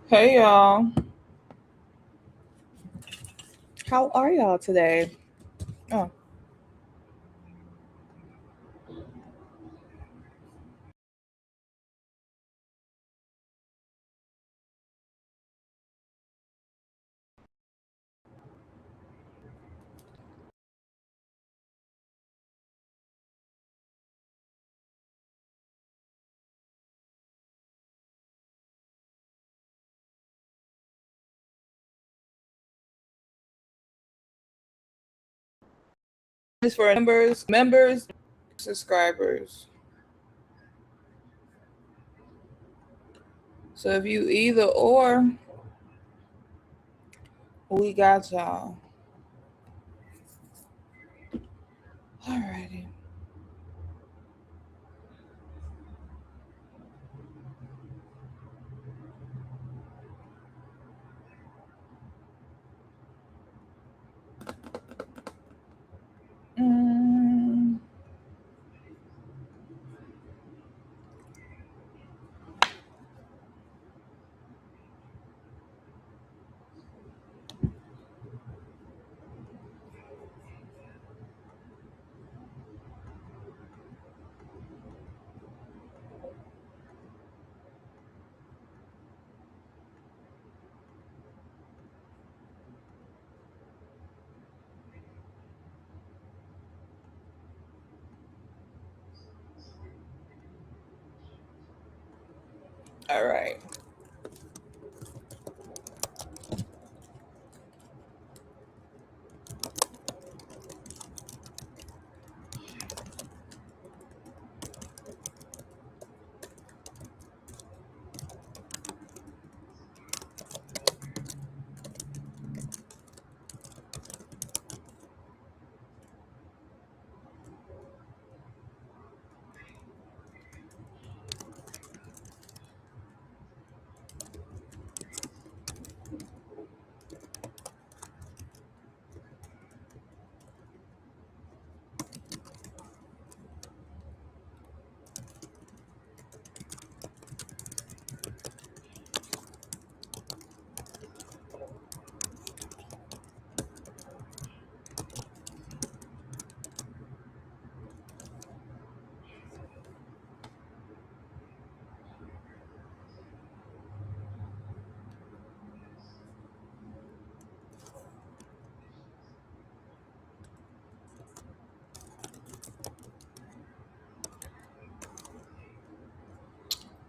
Hey y'all, how are y'all today? Oh, it's for members, subscribers. So if you either or, we got y'all. Alrighty. Mm, all right.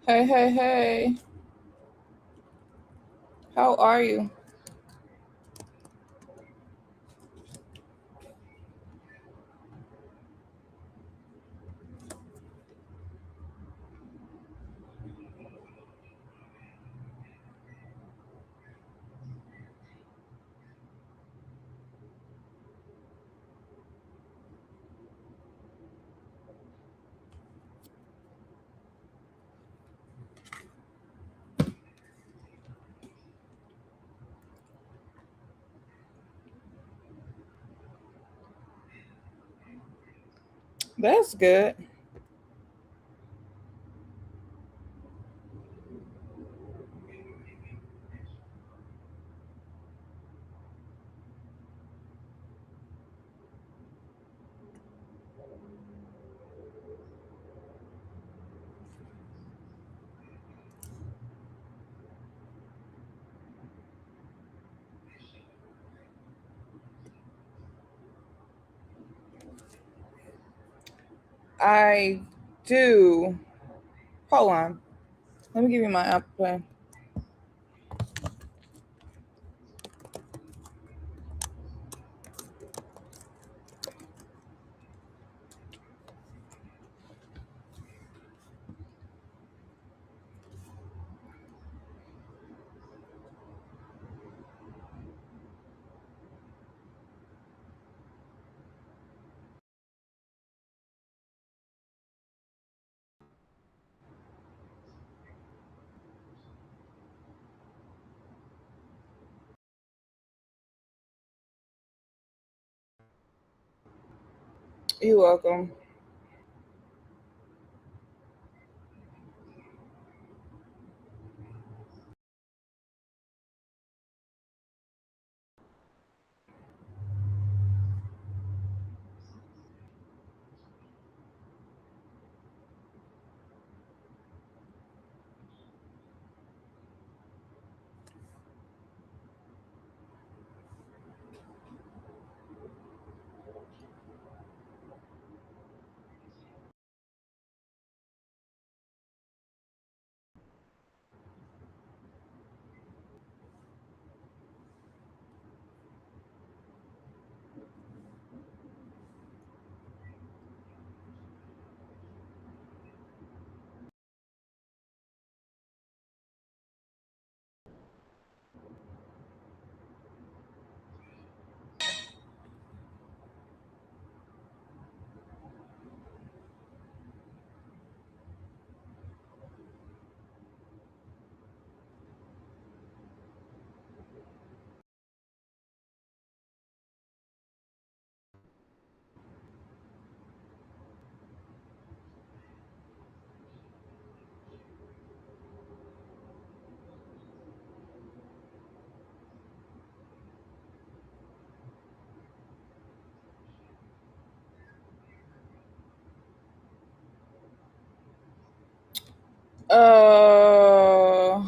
Hey, hey, hey. How are you? That's good. I do. Hold on. Let me give you my Apple Pay. You're welcome.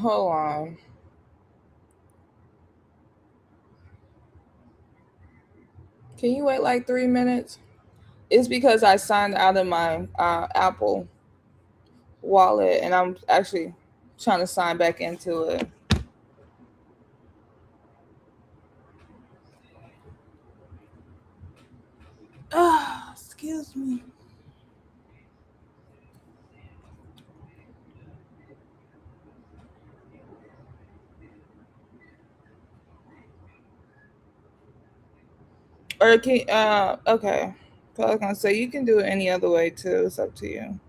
Hold on. Can you wait like 3 minutes? It's because I signed out of my Apple wallet and I'm actually trying to sign back into it. Ah, excuse me. Or can okay. So I was gonna say you can do it any other way too. It's up to you.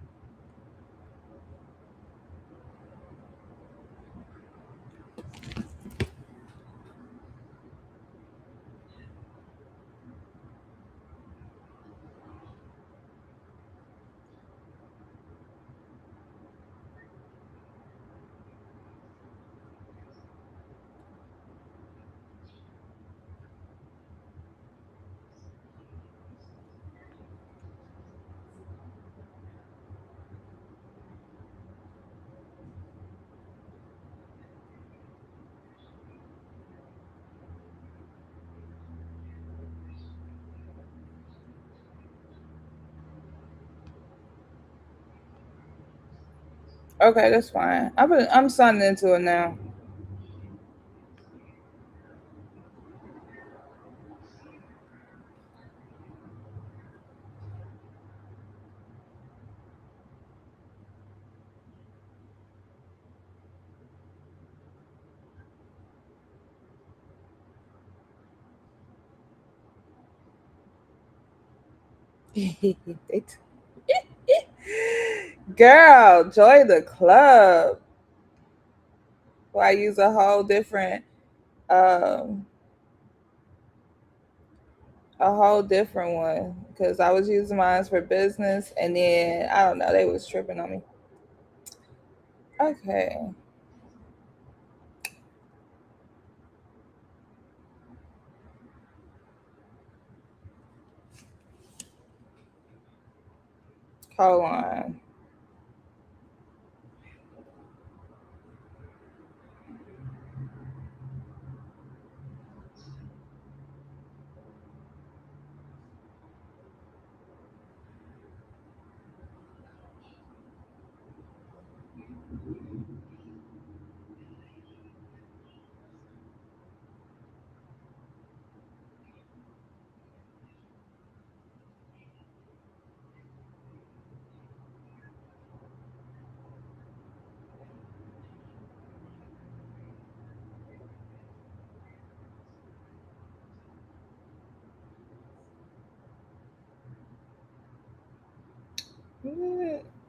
Okay, that's fine. I'm signing into it now. Girl, join the club. Well, I use um a whole different one because I was using mine for business, and then I don't know, they was tripping on me. Okay, hold on.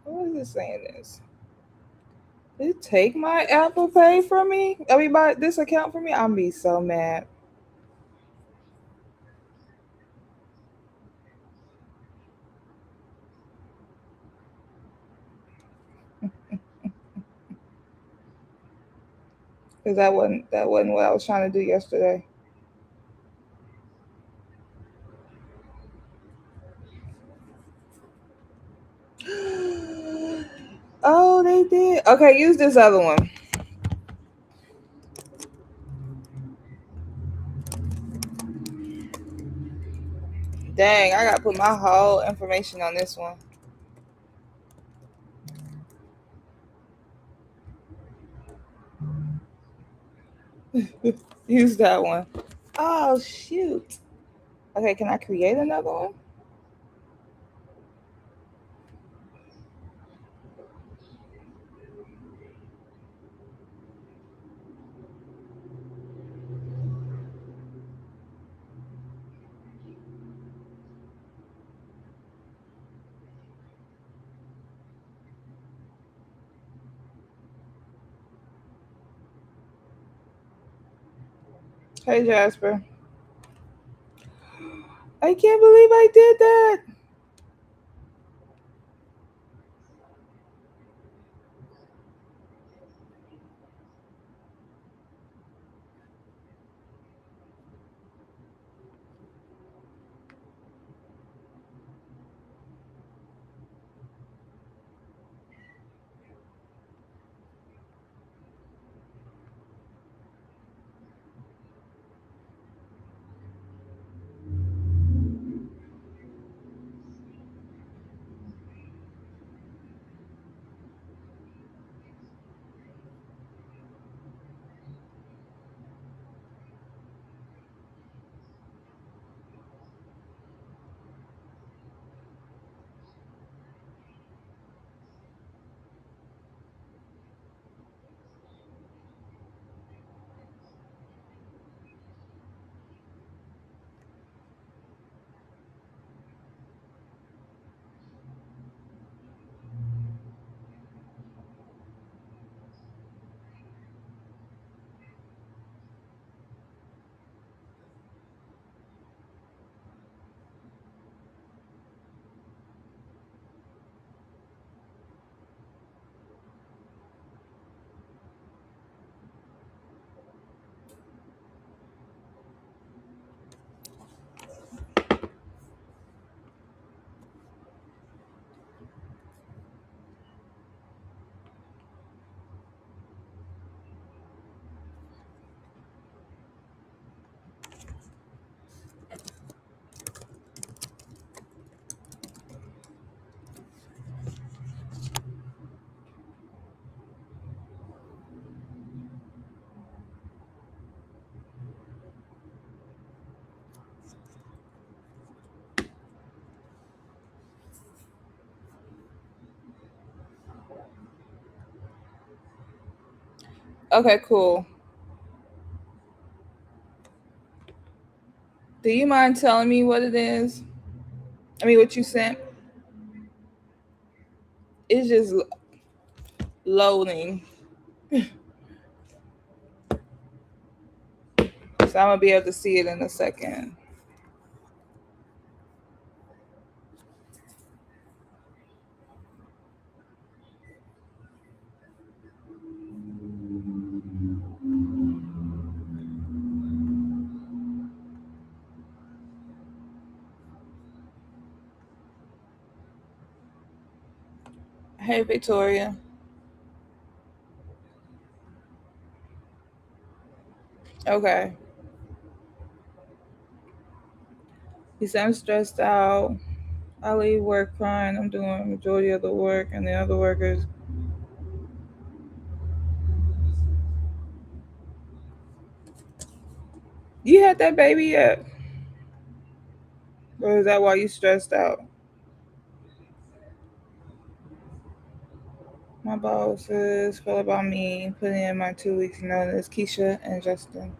What is it saying this? Did it take my Apple Pay from me? I mean, my this account from me? I'm be so mad because that wasn't what I was trying to do yesterday. Oh, they did. Okay, use this other one. Dang, I gotta put my whole information on this one. Use that one. Oh shoot. Okay, can I create another one? Hey Jasper. I can't believe I did that. Okay, cool. Do you mind telling me what it is? I mean, what you sent? It's just loading. So I'm gonna be able to see it in a second. Hey, Victoria. Okay. He said I'm stressed out. I leave work crying. I'm doing majority of the work, and the other workers. You had that baby yet, or is that why you stressed out? My bosses feel about me putting in my 2 weeks notice. Keisha and Justin.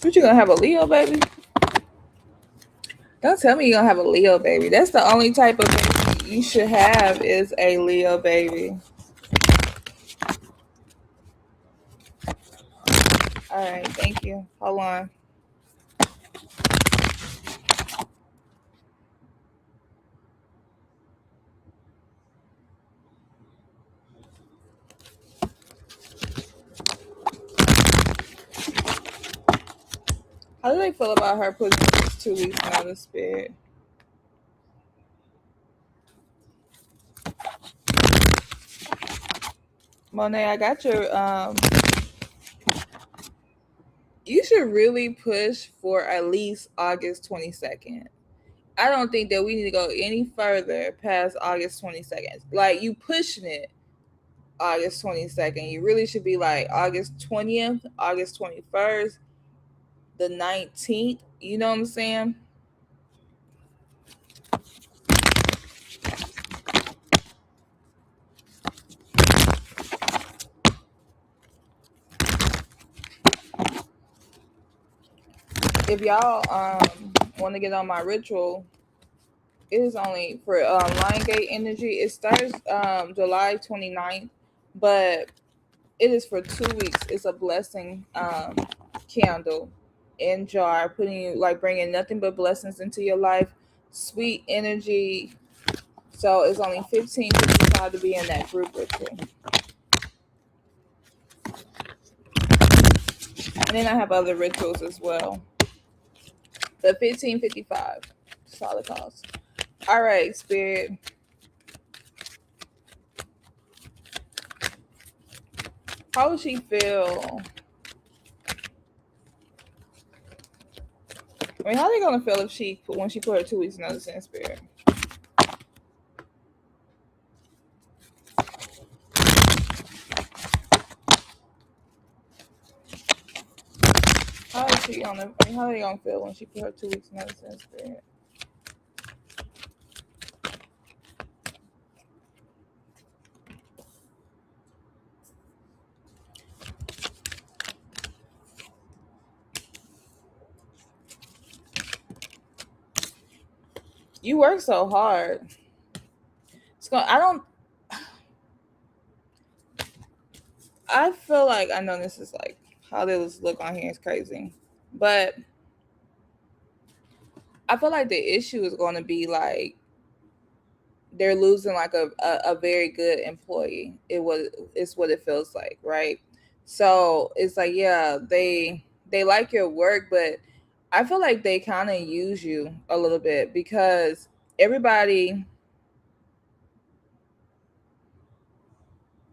What you gonna have a Leo baby? Don't tell me you're gonna have a Leo baby. That's the only type of baby you should have is a Leo baby. All right, thank you. Hold on. How do they feel about her putting this 2 weeks notice spirit? Monet, I got your you should really push for at least August 22nd. I don't think that we need to go any further past August 22nd. Like you pushing it August 22nd. You really should be like August 20th, August 21st, the 19th. You know what I'm saying? If y'all want to get on my ritual, it is only for Lion Gate energy. It starts July 29th, but it is for 2 weeks. It's a blessing candle in jar, putting you like bringing nothing but blessings into your life, sweet energy. So it's only 15.55 to be in that group ritual. And then I have other rituals as well. The 15.55 solid cost. All right, spirit. How would she feel? I mean, how are they gonna feel if she when she put her 2 weeks notice in spirit? How is she gonna? I mean, how are they gonna feel when she put her 2 weeks notice in spirit? You work so hard. It's going. I don't. I feel like I know this is like how they was look on here is crazy, but I feel like the issue is going to be like they're losing like a very good employee. It's what it feels like, right? So it's like yeah, they like your work, but I feel like they kind of use you a little bit because everybody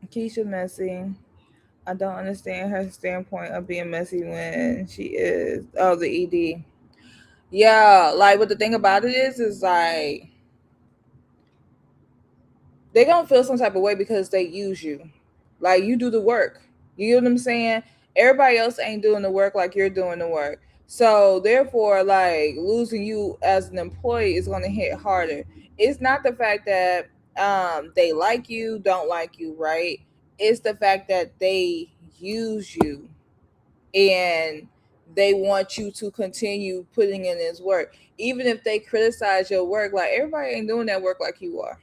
Keisha messy. I don't understand her standpoint of being messy when she is the ED. Yeah, like but the thing about it is like They're gonna feel some type of way because they use you. Like you do the work. You get what I'm saying? Everybody else ain't doing the work like you're doing the work. So therefore, like losing you as an employee is gonna hit harder. It's not the fact that they like you, don't like you, right? It's the fact that they use you and they want you to continue putting in this work. Even if they criticize your work, like everybody ain't doing that work like you are.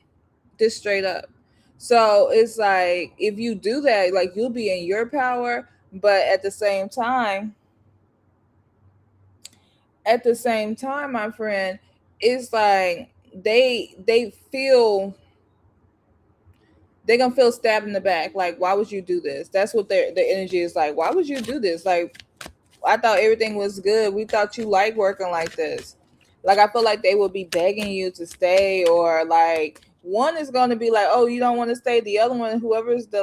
Just straight up. So it's like if you do that, like you'll be in your power, but at the same time, my friend, it's like they feel they're gonna feel stabbed in the back. Like, why would you do this? That's what their energy is like. Why would you do this? Like, I thought everything was good. We thought you like working like this. Like I feel like they will be begging you to stay, or like one is going to be like, "Oh, you don't want to stay." The other one, whoever's the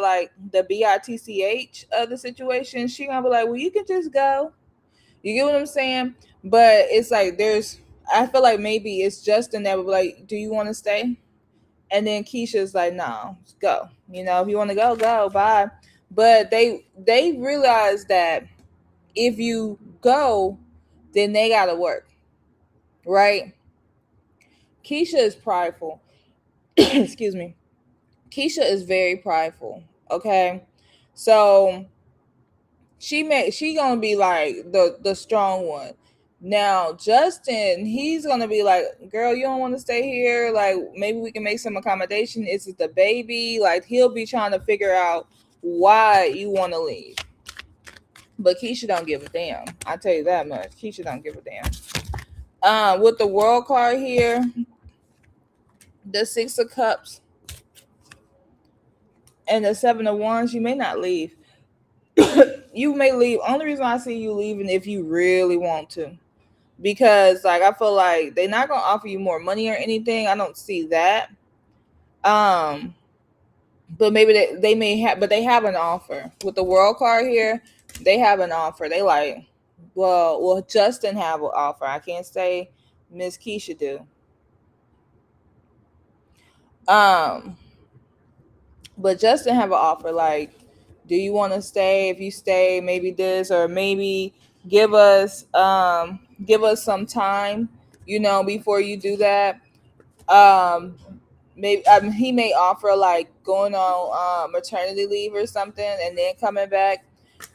bitch of the situation, she gonna be like, "Well, you can just go." You get what I'm saying? But it's like I feel like maybe it's Justin that would be like, "Do you want to stay?" And then Keisha's like, "No, go. You know, if you want to go, go. Bye." But they realize that if you go, then they gotta work, right? Keisha is prideful. Excuse me. Keisha is very prideful. Okay, so she gonna be like the strong one. Now Justin, he's gonna be like, "Girl, you don't want to stay here. Like maybe we can make some accommodation. Is it the baby?" Like he'll be trying to figure out why you want to leave. But Keisha don't give a damn. I tell you that much. Keisha don't give a damn. With the world card here, the Six of Cups and the Seven of Wands, you may not leave. You may leave. Only reason I see you leaving if you really want to. Because like I feel like they're not gonna offer you more money or anything. I don't see that. Um, but maybe they may have but they have an offer. With the world card here, they have an offer. They like, well, Justin have an offer. I can't say Miss Keisha do. Um, but Justin have an offer like, do you want to stay? If you stay, maybe this or maybe give us some time, before you do that. Um, maybe he may offer like going on maternity leave or something and then coming back.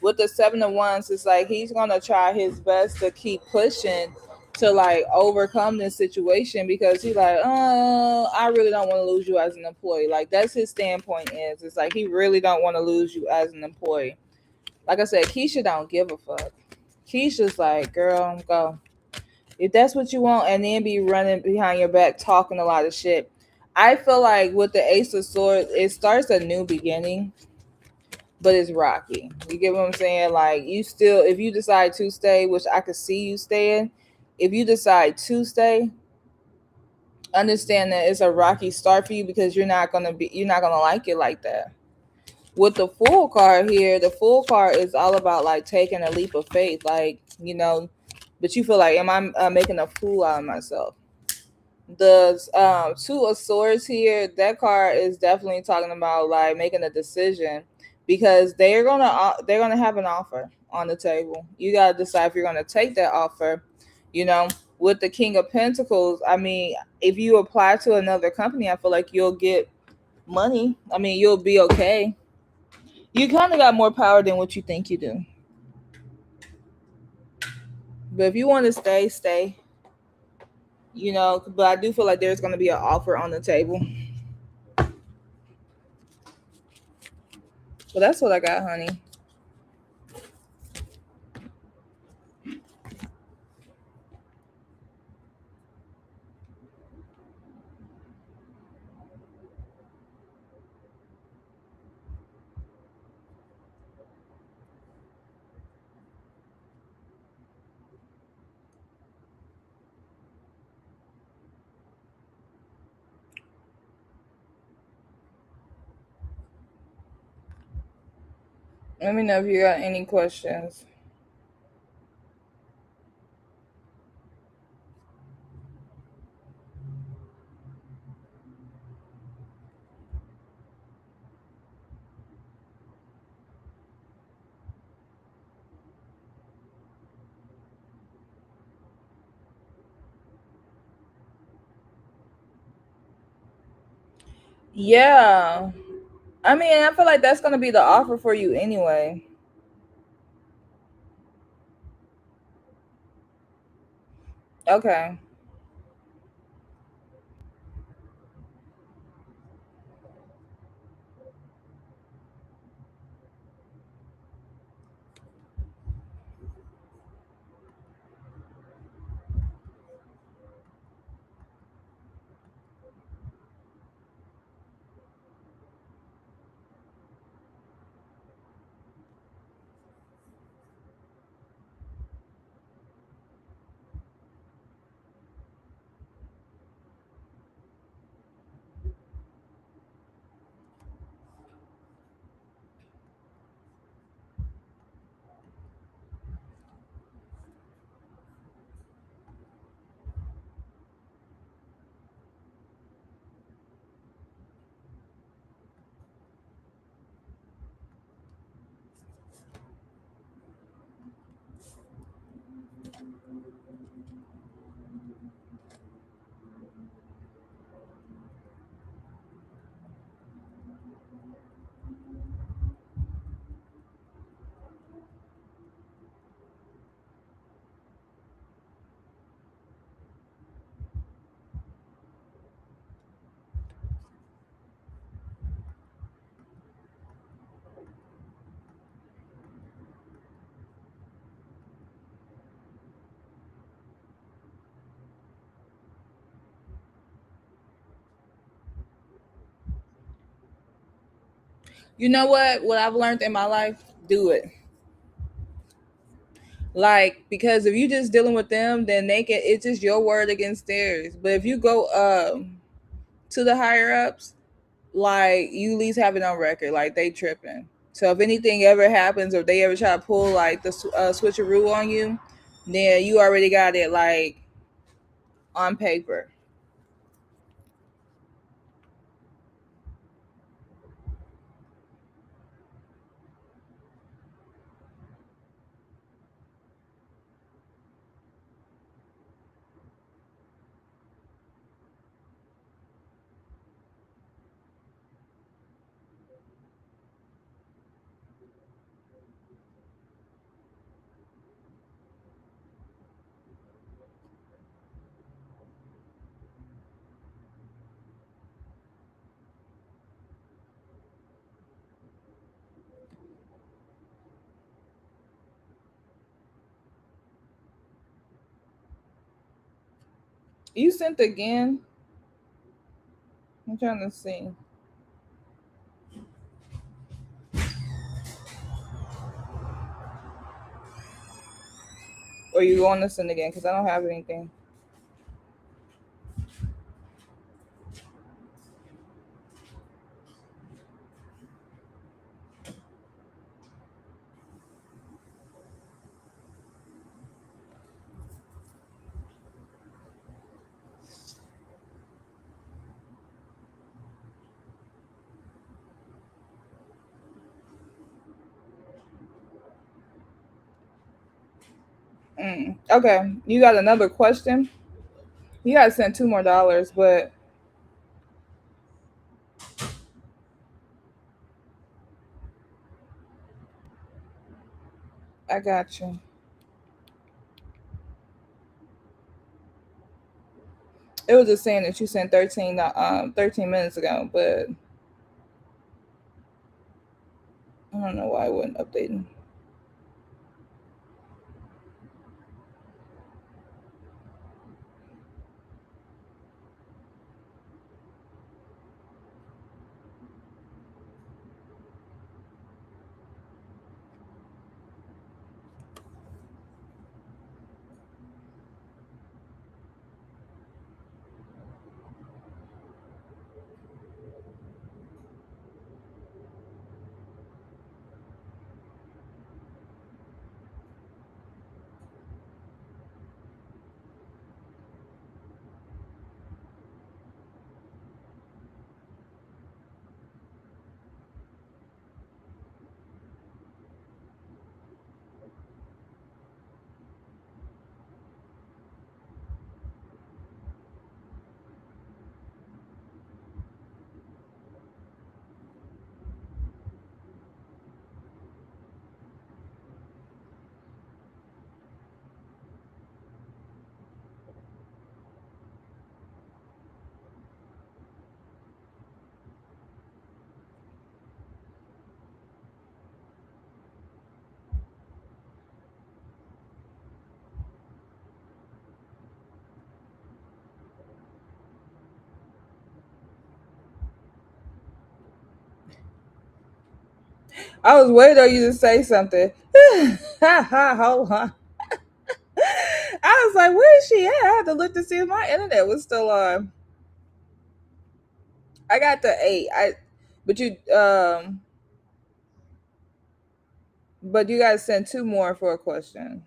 With the Seven of Wands, it's like he's gonna try his best to keep pushing to like overcome this situation because he's like, oh, I really don't want to lose you as an employee. Like that's his standpoint is. It's like he really don't want to lose you as an employee. Like I said, Keisha don't give a fuck. Keisha's like, girl, go. If that's what you want, and then be running behind your back talking a lot of shit. I feel like with the Ace of Swords, it starts a new beginning, but it's rocky. You get what I'm saying? Like you still, if you decide to stay, which I could see you staying, if you decide to stay, understand that it's a rocky start for you because you're not gonna like it like that. With the Fool card here, the Fool card is all about like taking a leap of faith, like but you feel like, am I making a fool out of myself? The Two of Swords here, that card is definitely talking about like making a decision because they're gonna have an offer on the table. You gotta decide if you're gonna take that offer. You know, with the King of Pentacles, I mean, if you apply to another company, I feel like you'll get money. I mean, you'll be okay. You kind of got more power than what you think you do. But if you want to stay, stay. But I do feel like there's gonna be an offer on the table. But that's what I got, honey. Let me know if you got any questions. Yeah. I mean, I feel like that's gonna be the offer for you anyway. Okay. You know what? What I've learned in my life, do it. Like, because if you just dealing with them, then they can, it's just your word against theirs. But if you go to the higher ups, like, you at least have it on record, like they tripping. So if anything ever happens, or if they ever try to pull like the switcheroo on you, then you already got it like on paper. You sent again. I'm trying to see. Or you want to send again? Because I don't have anything. Okay, you got another question? You got to send $2 more, but I got you. It was just saying that you sent 13 minutes ago, but I don't know why it wasn't updating. I was waiting on you to say something. Hold on. I was like, where is she at? I had to look to see if my internet was still on. I got the 8. But you but you guys sent two more for a question.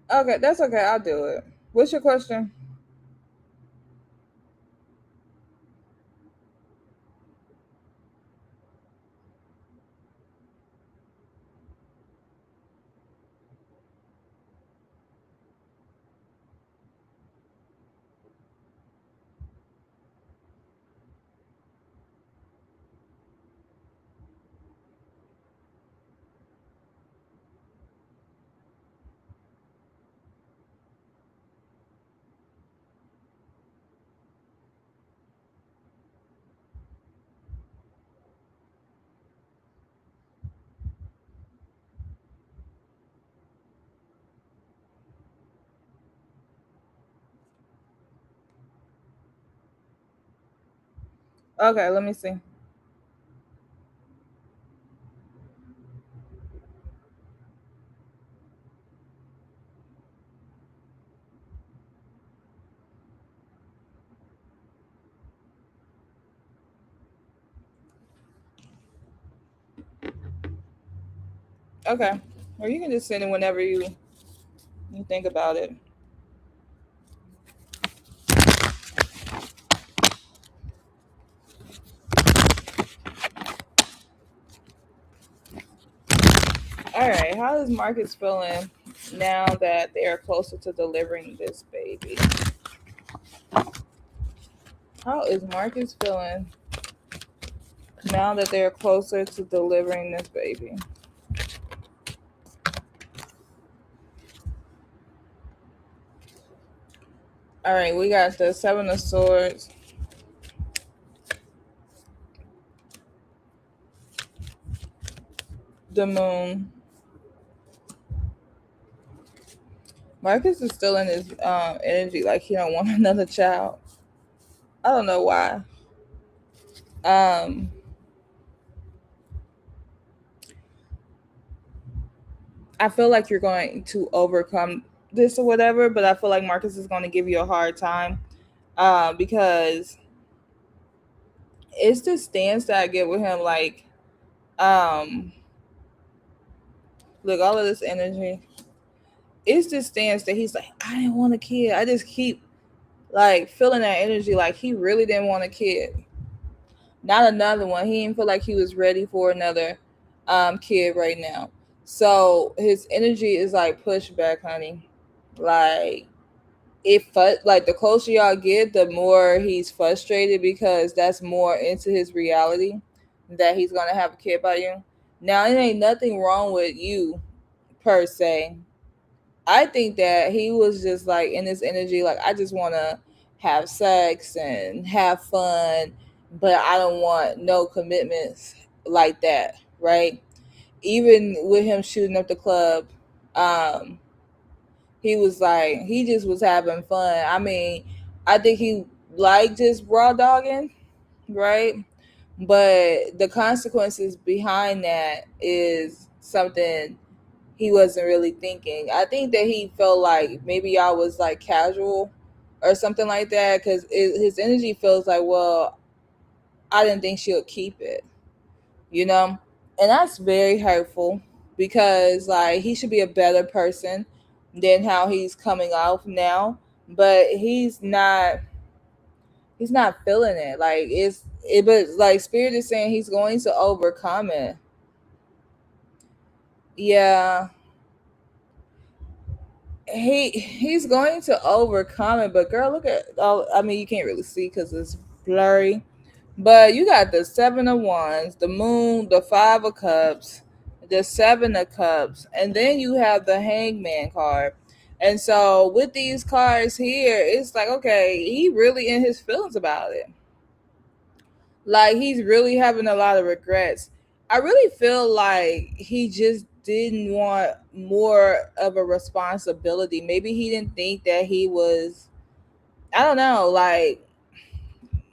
Okay, that's okay. I'll do it. What's your question? Okay, let me see. Okay. Or you can just send it whenever you think about it. All right. How is Marcus feeling now that they are closer to delivering this baby? How is Marcus feeling now that they're closer to delivering this baby? All right, we got the Seven of Swords, the Moon. Marcus is still in his energy, like he don't want another child. I don't know why. Um, I feel like you're going to overcome this or whatever, but I feel like Marcus is going to give you a hard time because it's the stance that I get with him. Like, um, look, all of this energy. It's this stance that he's like, I didn't want a kid. I just keep like feeling that energy, like he really didn't want a kid. Not another one. He didn't feel like he was ready for another kid right now. So his energy is like push back, honey. Like like the closer y'all get, the more he's frustrated because that's more into his reality that he's gonna have a kid by you. Now it ain't nothing wrong with you per se. I think that he was just like in his energy, like I just wanna have sex and have fun, but I don't want no commitments like that, right? Even with him shooting up the club, um, he was like he just was having fun. I mean, I think he liked just raw dogging, right? But the consequences behind that is something he wasn't really thinking. I think that he felt like maybe y'all was like casual or something like that because his energy feels like, well, I didn't think she would keep it, you know? And that's very hurtful because like he should be a better person than how he's coming off now, but he's not feeling it. Like but like spirit is saying he's going to overcome it. Yeah, he's going to overcome it. But girl, look at all. I mean, you can't really see because it's blurry. But you got the seven of wands, the moon, the five of cups, the seven of cups, and then you have the hangman card. And so with these cards here, it's like, okay, he really in his feelings about it. Like he's really having a lot of regrets. I really feel like he just didn't want more of a responsibility. Maybe he didn't think that he was, I don't know, like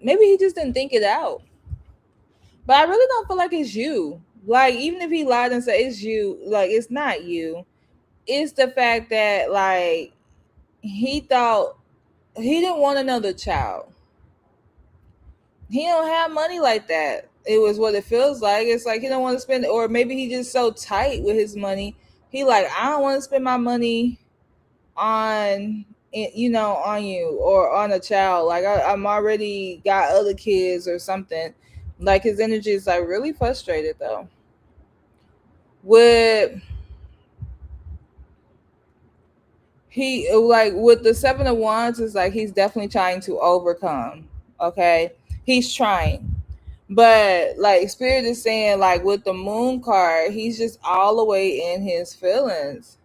maybe he just didn't think it out. But I really don't feel like it's you. Like even if he lied and said it's you, like it's not you. It's the fact that like he thought he didn't want another child. He don't have money like that. It was what it feels like. It's like he don't want to spend, or maybe he just so tight with his money. He like I don't want to spend my money on on you or on a child. Like I'm already got other kids or something. Like his energy is like really frustrated though. With he like with the seven of wands is like he's definitely trying to overcome. Okay, he's trying. But like Spirit is saying, like with the moon card, he's just all the way in his feelings.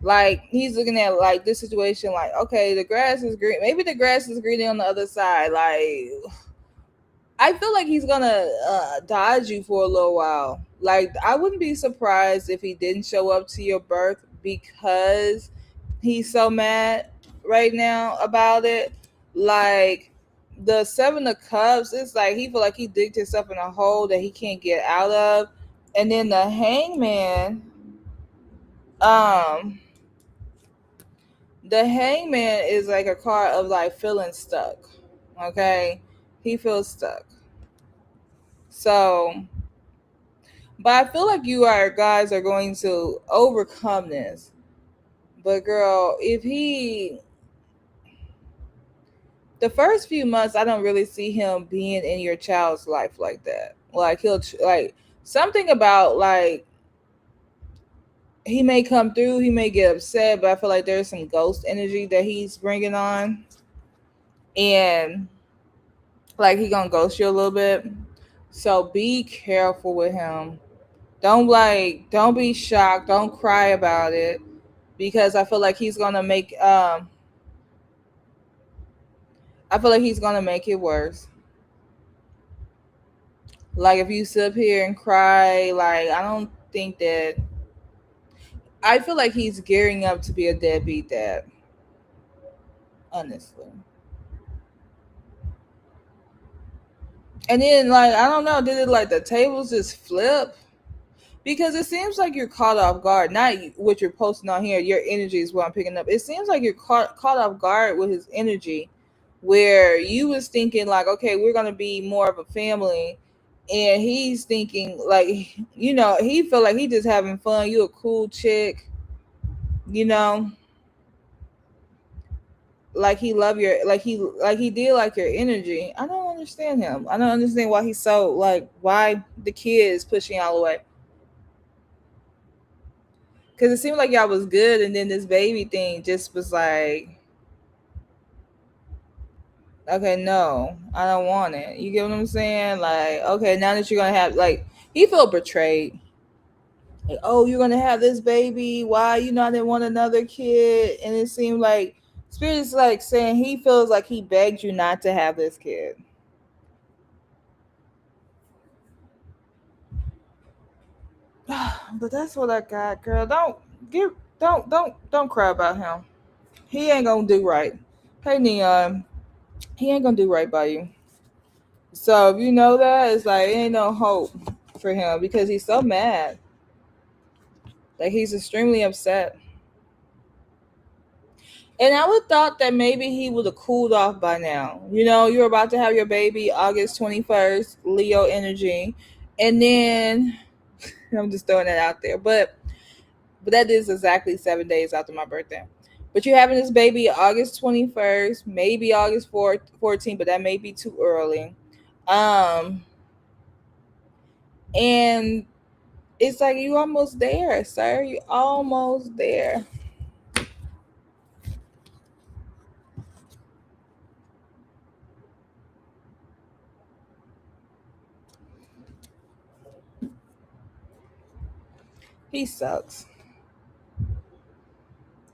Like he's looking at like this situation, like okay, the grass is green. Maybe the grass is green on the other side. Like I feel like he's gonna dodge you for a little while. Like I wouldn't be surprised if he didn't show up to your birth because he's so mad right now about it. Like the seven of cups, it's like he feel like he digged himself in a hole that he can't get out of. And then the hangman, um, the hangman is like a card of like feeling stuck. Okay, he feels stuck. So but I feel like you are guys are going to overcome this. But girl, if he the first few months, I don't really see him being in your child's life like that. Like he'll like something about like he may come through, he may get upset, but I feel like there's some ghost energy that he's bringing on, and like he gonna ghost you a little bit. So be careful with him. Don't be shocked. Don't cry about it because I feel like he's gonna make I feel like he's gonna make it worse. Like if you sit up here and cry, like I don't think that I feel like he's gearing up to be a deadbeat dad, honestly. And then like I don't know, did it like the tables just flip? Because it seems like you're caught off guard. Not what you're posting on here. Your energy is what I'm picking up. It seems like you're caught off guard with his energy, where you was thinking like, okay, we're gonna be more of a family, and he's thinking like, he feel like he just having fun. You a cool chick, you know, like he love your like he did like your energy. I don't understand him. I don't understand why he's so like why the kid is pushing y'all away. Because it seemed like y'all was good, and then this baby thing just was like, okay, no, I don't want it. You get what I'm saying? Like, okay, now that you're gonna have like, he felt betrayed. Like, oh, you're gonna have this baby. Why I didn't want another kid? And it seemed like Spirit's like saying he feels like he begged you not to have this kid. But that's what I got, girl. Don't cry about him. He ain't gonna do right. Hey Neon, he ain't gonna do right by you. So if you know that, it's like ain't no hope for him because he's so mad. Like he's extremely upset. And I would thought that maybe he would have cooled off by now. You're about to have your baby August 21st, Leo energy. And then I'm just throwing that out there. But that is exactly 7 days after my birthday. But you're having this baby August 21st, maybe August 14th, but that may be too early. Um and It's like you almost there, sir. You almost there. He sucks.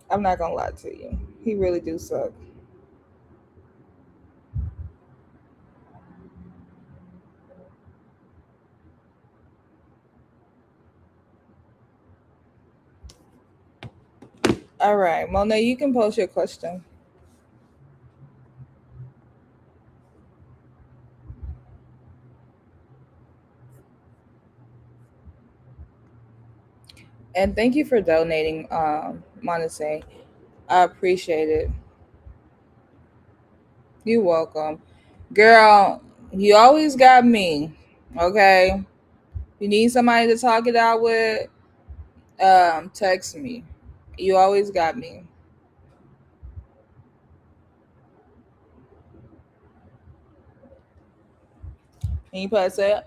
I'm not gonna lie to you. He really do suck. All right, Monet, you can post your question. And thank you for donating, Monese. I appreciate it. You're welcome. Girl, you always got me. Okay. You need somebody to talk it out with, text me. You always got me. And you probably say, I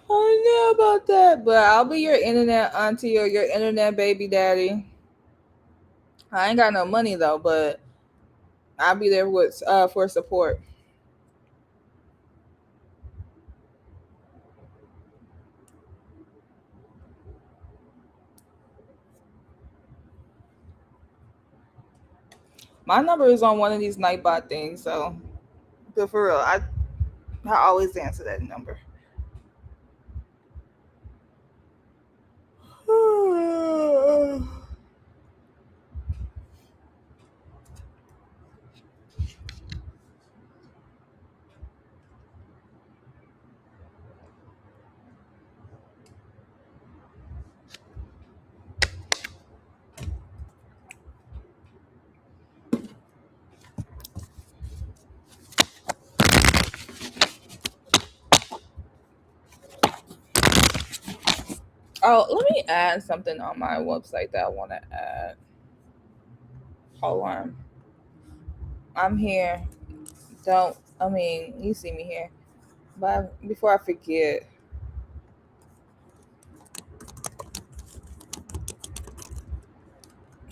don't know about that, but I'll be your internet auntie or your internet baby daddy. I ain't got no money though, but I'll be there with for support. My number is on one of these Nightbot things, so but for real, I always answer that number. Oh, let me add something on my website that I want to add. Hold on. I'm here. Don't, I mean, you see me here. But before I forget,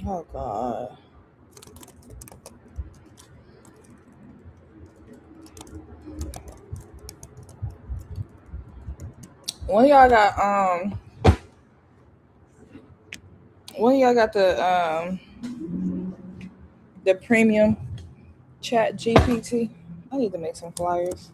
oh God. When y'all got, when y'all got the premium chat GPT? I need to make some flyers.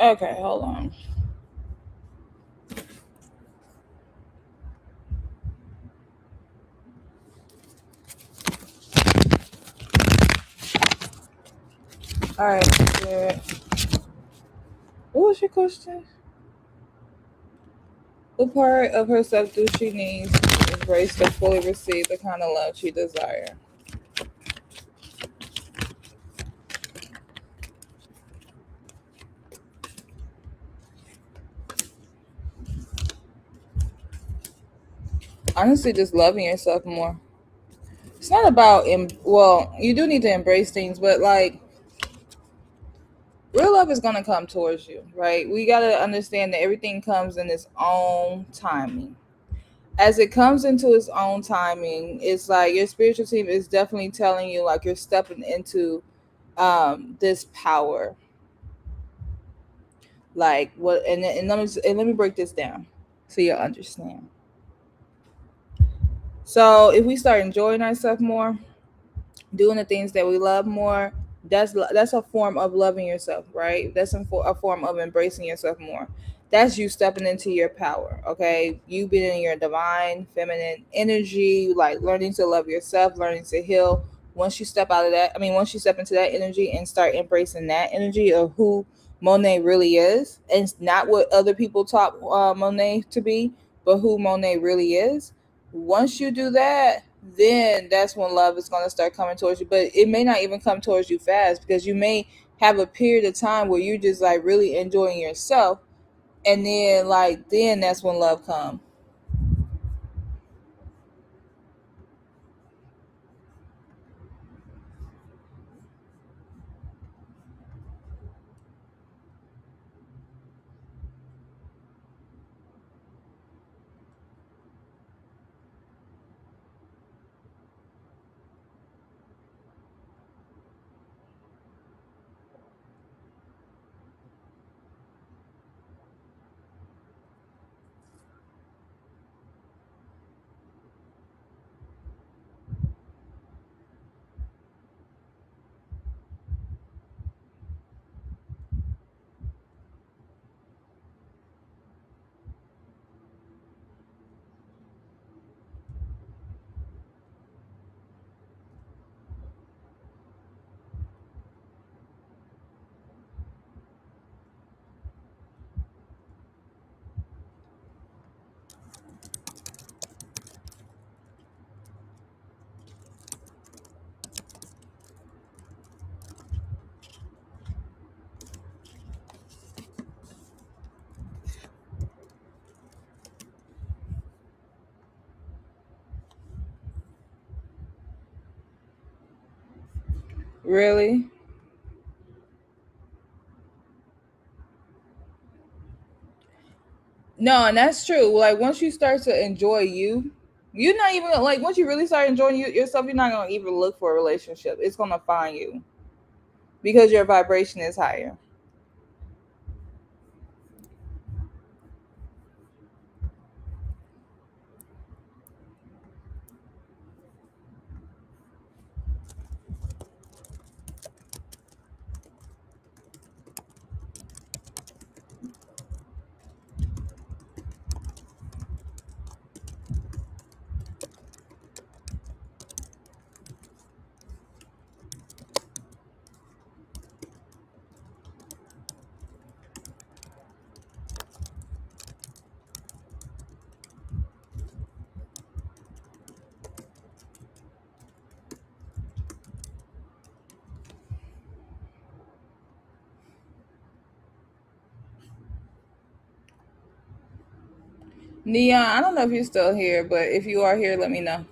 Okay, hold on. All right, Spirit. What was your question? What part of herself do she need to embrace to fully receive the kind of love she desires? Honestly, just loving yourself more. It's not about well, you do need to embrace things, but like real love is gonna come towards you, right? We gotta understand that everything comes in its own timing. As it comes into its own timing, it's like your spiritual team is definitely telling you like you're stepping into this power. Like what and let me break this down so you'll understand. So if we start enjoying ourselves more, doing the things that we love more, that's a form of loving yourself, right? That's a form of embracing yourself more. That's you stepping into your power. Okay, you being in your divine feminine energy, like learning to love yourself, learning to heal. Once you step out of that, I mean, once you step into that energy and start embracing that energy of who Monet really is, and it's not what other people taught Monet to be, but who Monet really is. Once you do that, then that's when love is going to start coming towards you. But it may not even come towards you fast because you may have a period of time where you're just like really enjoying yourself, and then like then that's when love comes. Really? No, and that's true. Like once you start to enjoy you, you're not even like once you really start enjoying yourself, you're not gonna even look for a relationship. It's gonna find you because your vibration is higher. Neon, I don't know if you're still here, but if you are here, let me know.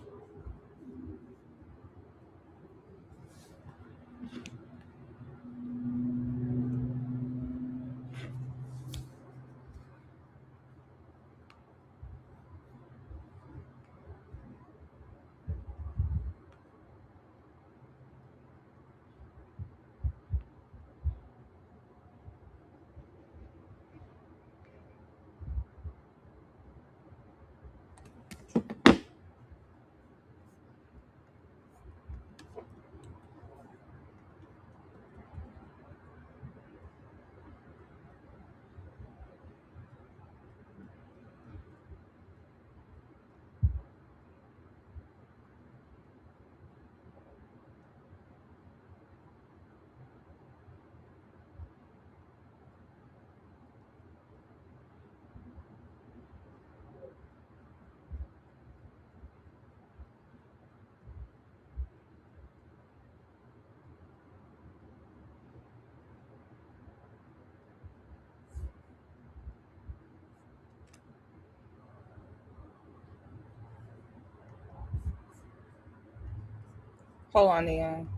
Hold on, Neon.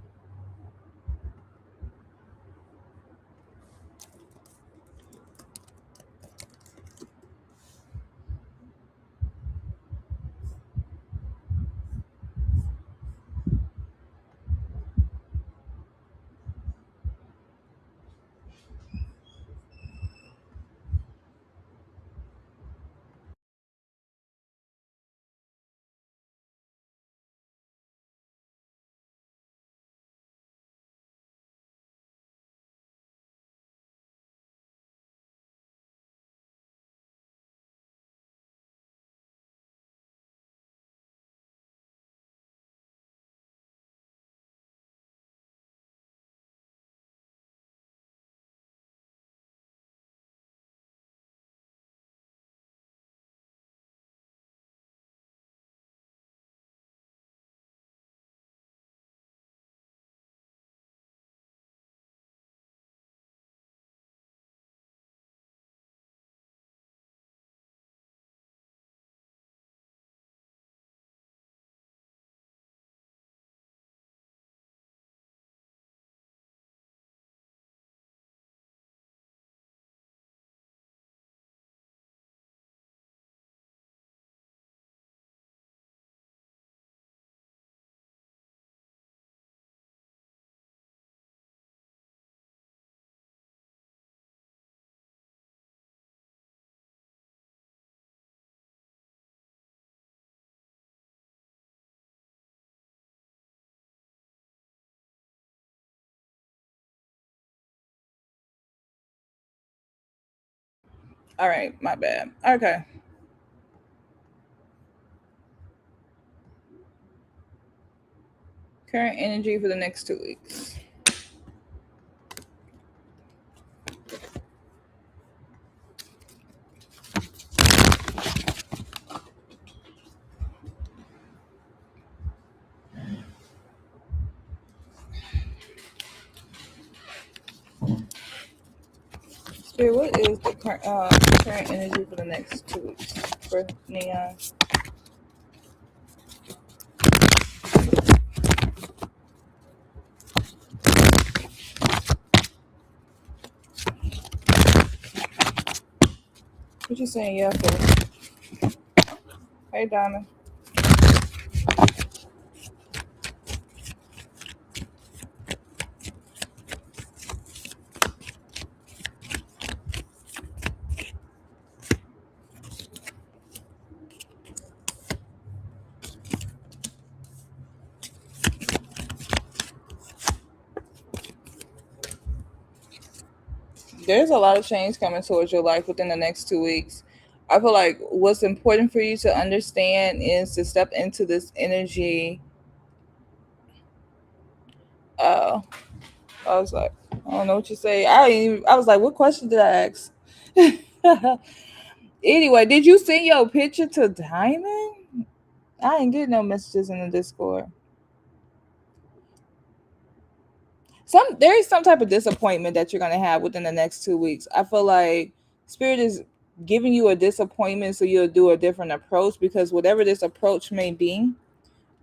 All right, my bad. Okay. Current energy for the next 2 weeks. Spirit, what is the current energy for the next 2 weeks for Neon? What you saying? Yeah, for? Hey, Donna. There's a lot of change coming towards your life within the next 2 weeks. I feel like what's important for you to understand is to step into this energy. Uh, I was like, I don't know what you say. I was like, what question did I ask? Anyway, did you send your picture to Diamond? I didn't get no messages in the Discord. There is some type of disappointment that you're gonna have within the next 2 weeks. I feel like Spirit is giving you a disappointment, so you'll do a different approach because whatever this approach may be,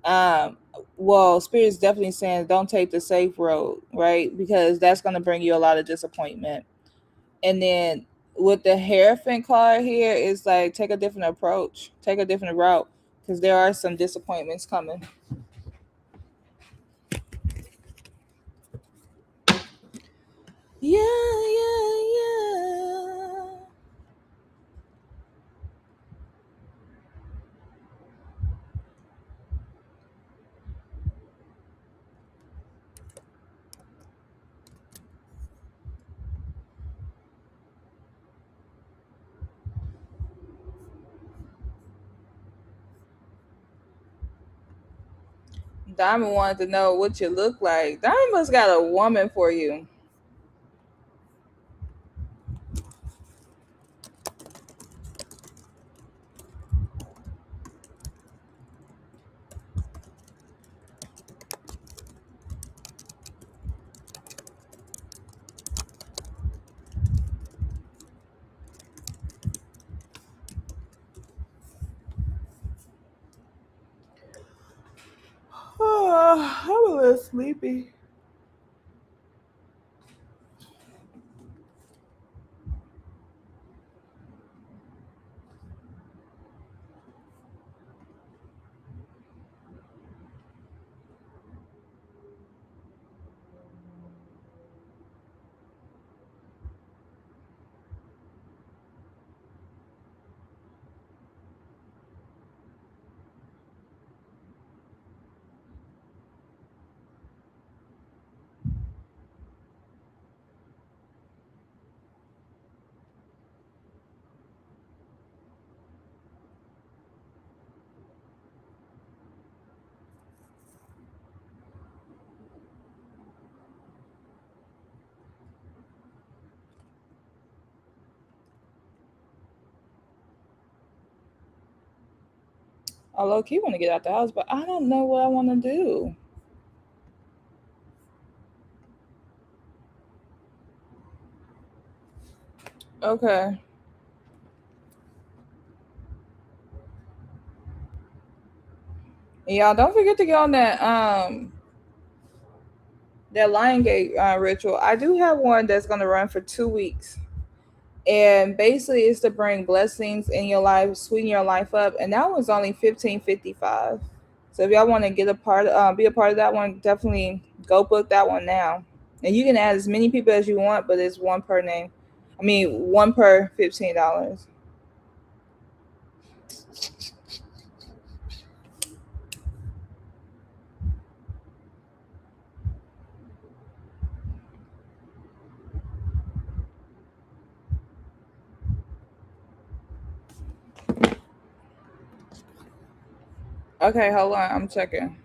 um, well, Spirit is definitely saying don't take the safe road, right? Because that's gonna bring you a lot of disappointment. And then with the Hierophant card here, is like take a different approach, take a different route, because there are some disappointments coming. Yeah, yeah, yeah. Diamond wanted to know what you look like. Diamond must got a woman for you. I'm a little sleepy. I low key want to get out the house, but I don't know what I want to do. Okay. And y'all don't forget to get on that Lion Gate ritual. I do have one that's gonna run for 2 weeks. And basically it's to bring blessings in your life, sweeten your life up. And that one's only 15.55. So if y'all want to get a part, be a part of that one, definitely go book that one now. And you can add as many people as you want, but it's one per name. I mean, one per $15. Okay, hold on, I'm checking.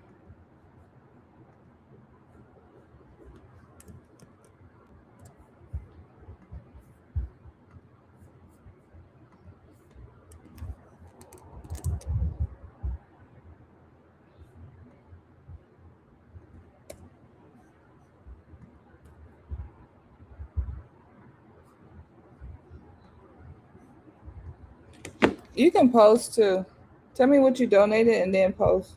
You can post too. Tell me what you donated and then post.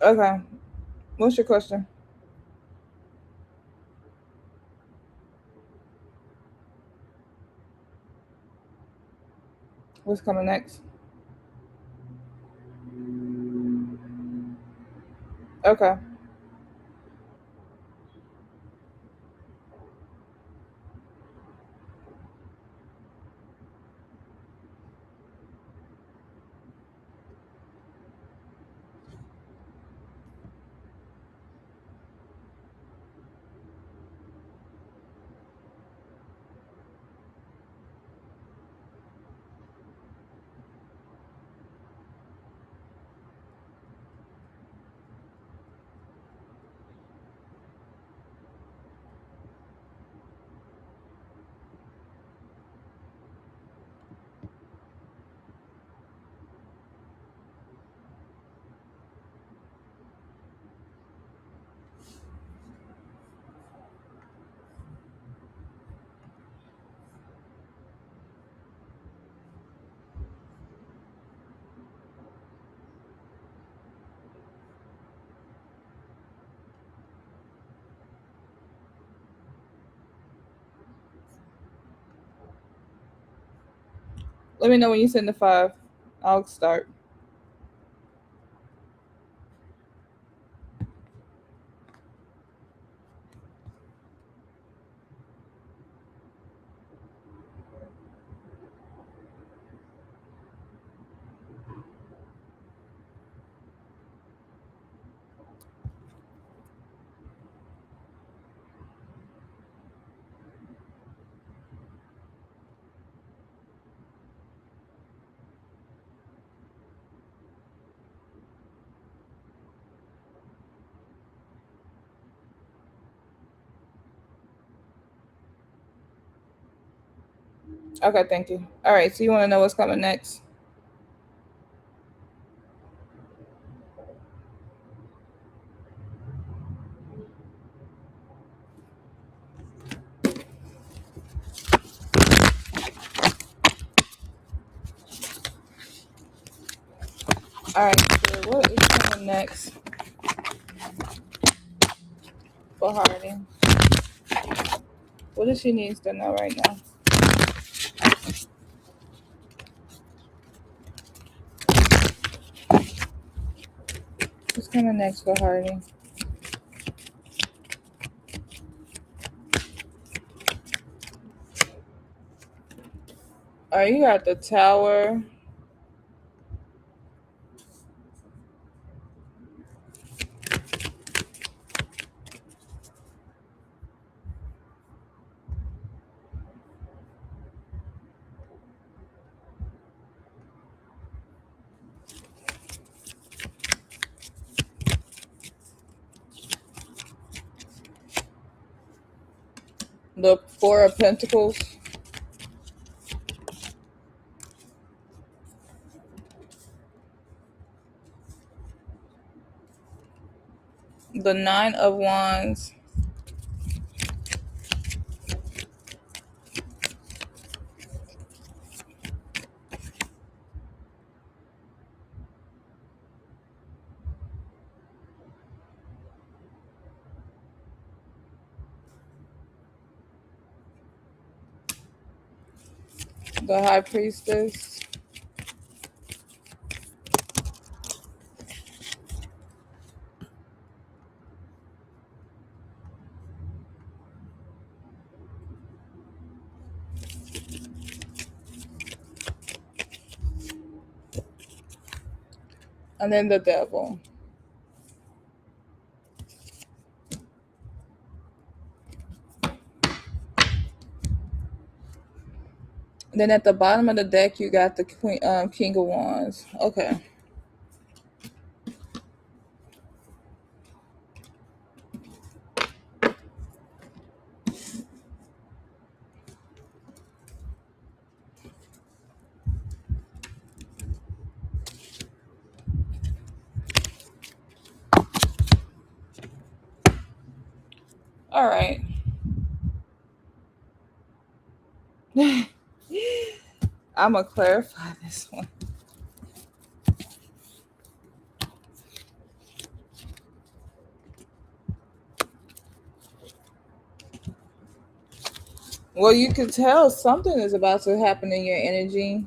Okay. What's your question? What's coming next? Okay. Let me know when you send the five. I'll start. Okay, thank you. All right, so you want to know what's coming next? All right, so what is coming next for Harding? What does she needs to know right now? What's coming next for Harding? All right, you got the Tower, the Four of Pentacles, the Nine of Wands, the High Priestess, and then the Devil. Then at the bottom of the deck, you got the Queen, King of Wands. Okay. All right. I'm gonna clarify this one. Well, you can tell something is about to happen in your energy.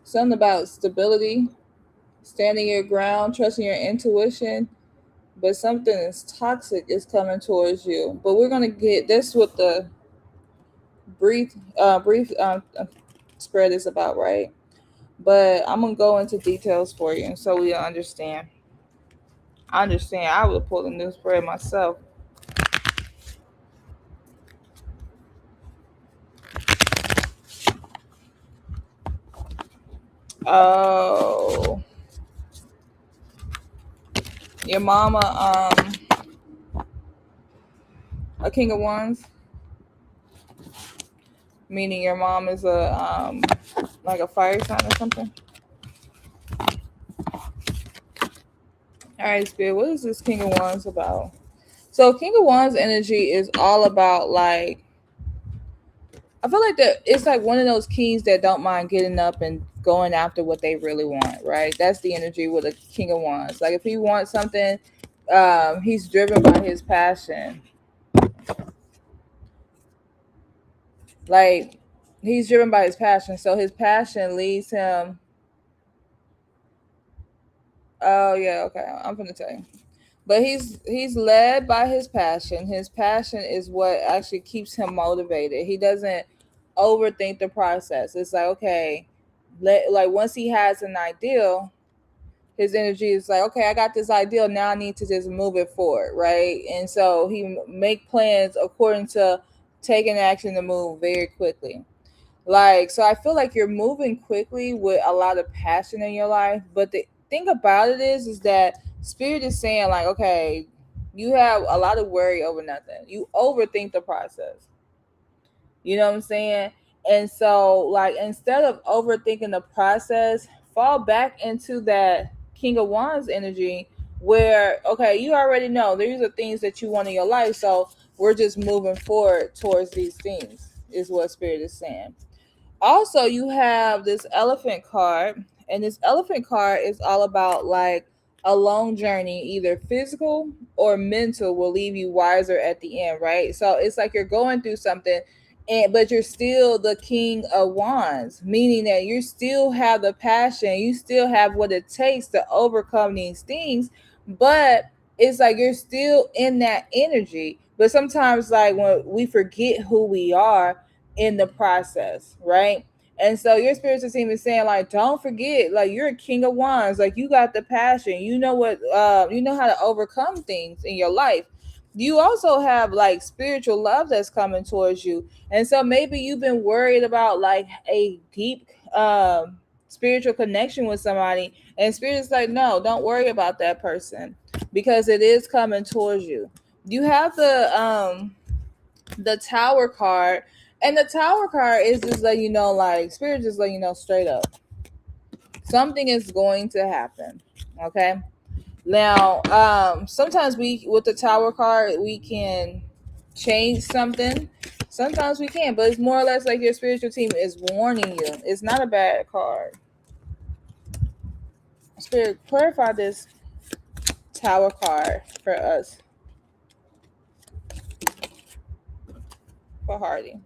Something about stability, standing your ground, trusting your intuition. But something is toxic is coming towards you. But we're gonna get this what the brief spread is about, right? But I'm gonna go into details for you so we understand. I understand. I would pull a new spread myself. Oh, your mama, a King of Wands, meaning your mom is a like a fire sign or something. All right, Spirit, what is this King of Wands about? So, King of Wands energy is all about like I feel like that it's like one of those keys that don't mind getting up and going after what they really want, right? That's the energy with a King of Wands. Like if he wants something, he's driven by his passion. Like he's driven by his passion. So his passion leads him. Oh yeah, okay. I'm gonna tell you. But he's led by his passion. His passion is what actually keeps him motivated. He doesn't overthink the process. It's like okay, like once he has an ideal, his energy is like okay, I got this ideal. Now I need to just move it forward, right? And so he make plans according to taking action to move very quickly. Like, so I feel like you're moving quickly with a lot of passion in your life. But the thing about it is that spirit is saying, like, okay, you have a lot of worry over nothing. You overthink the process. You know what I'm saying? And so, like, instead of overthinking the process, fall back into that King of Wands energy where, okay, you already know these are things that you want in your life. So we're just moving forward towards these things, is what Spirit is saying. Also, you have this elephant card, and this elephant card is all about like a long journey, either physical or mental, will leave you wiser at the end, right? So it's like you're going through something, and but you're still the king of wands, meaning that you still have the passion, you still have what it takes to overcome these things, but it's like you're still in that energy. But sometimes, like, when we forget who we are in the process, right? And so your spiritual team is saying, like, don't forget, like, you're a king of wands, like, you got the passion, you know what, you know how to overcome things in your life. You also have like spiritual love that's coming towards you, and so maybe you've been worried about like a deep spiritual connection with somebody, and spirit's like, no, don't worry about that person because it is coming towards you. You have the tower card, and the tower card is just letting you know, like, spirit just letting you know straight up, something is going to happen. Okay. Now, sometimes we, with the tower card, we can change something. Sometimes we can, but it's more or less like your spiritual team is warning you. It's not a bad card. Spirit, clarify this tower card for us, for Hardy.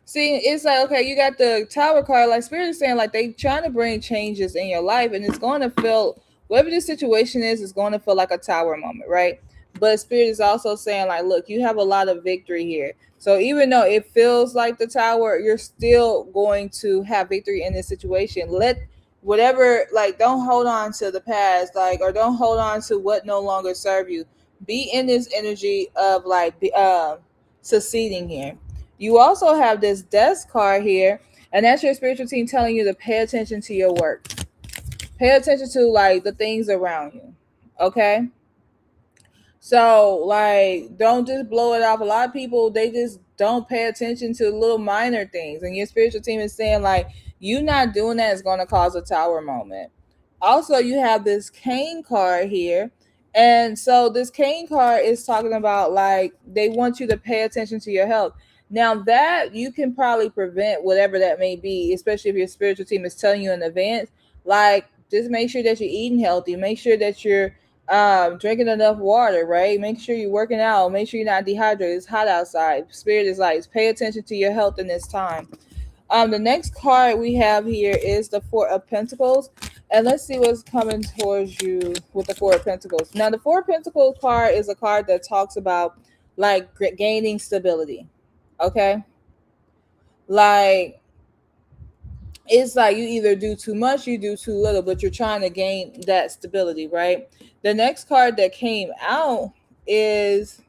See, it's like, okay, you got the tower card. Like, spirit is saying, like, they trying to bring changes in your life, and it's going to feel, whatever the situation is, it's going to feel like a tower moment, right? But spirit is also saying, like, look, you have a lot of victory here. So even though it feels like the tower, you're still going to have victory in this situation. Let whatever, like, don't hold on to the past, like, or don't hold on to what no longer serve you. Be in this energy of like succeeding here. You also have this desk card here, and that's your spiritual team telling you to pay attention to your work. Pay attention to like the things around you. Okay? So, like, don't just blow it off. A lot of people, they just don't pay attention to little minor things. And your spiritual team is saying, like, you not doing that is going to cause a tower moment. Also, you have this cane card here. And so, this cane card is talking about, like, they want you to pay attention to your health. Now, that you can probably prevent whatever that may be, especially if your spiritual team is telling you in advance. Like, just make sure that you're eating healthy, make sure that you're drinking enough water, right? Make sure you're working out, make sure you're not dehydrated, it's hot outside. Spirit is like, pay attention to your health in this time. The next card we have here is the Four of Pentacles, and let's see what's coming towards you with the Four of Pentacles. Now, the Four of Pentacles card is a card that talks about like gaining stability. Okay, like, it's like you either do too much, you do too little, but you're trying to gain that stability, right? The next card that came out is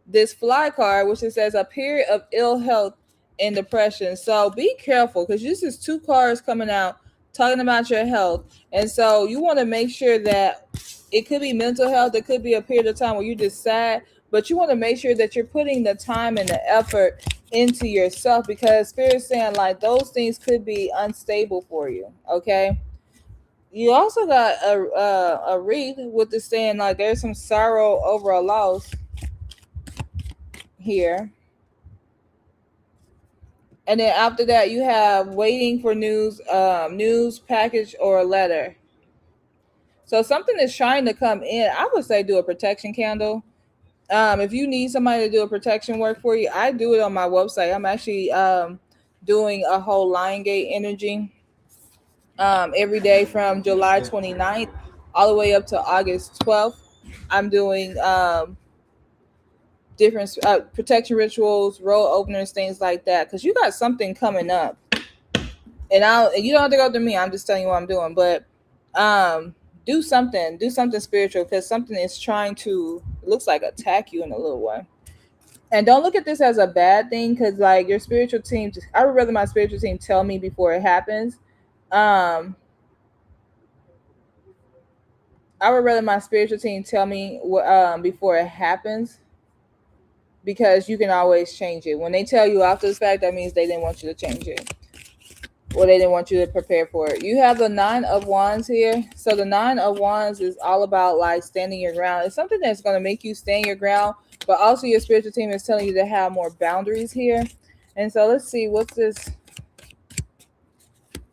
this fly card, which it says a period of ill health and depression. So be careful, because this is two cards coming out talking about your health. And so you want to make sure that it could be mental health, it could be a period of time where you're just sad, but you want to make sure that you're putting the time and the effort into yourself, because spirit's saying like those things could be unstable for you. Okay. You also got a wreath with the saying like there's some sorrow over a loss here. And then after that, you have waiting for news, news package or a letter. So something is trying to come in. I would say do a protection candle. If you need somebody to do a protection work for you, I do it on my website. I'm actually doing a whole Lion Gate energy every day from July 29th all the way up to August 12th. I'm doing different protection rituals, road openers, things like that, because you got something coming up. And you don't have to go through me. I'm just telling you what I'm doing. But um, do something spiritual, because something is trying to, it looks like, attack you in a little way. And don't look at this as a bad thing, because like your spiritual team, I would rather my spiritual team tell me before it happens. Um, I would rather my spiritual team tell me what before it happens because you can always change it. When they tell you after the fact, that means they didn't want you to change it, or they didn't want you to prepare for it. You have the Nine of Wands here. So the Nine of Wands is all about like standing your ground. It's something that's going to make you stand your ground, but also your spiritual team is telling you to have more boundaries here. And so let's see what's this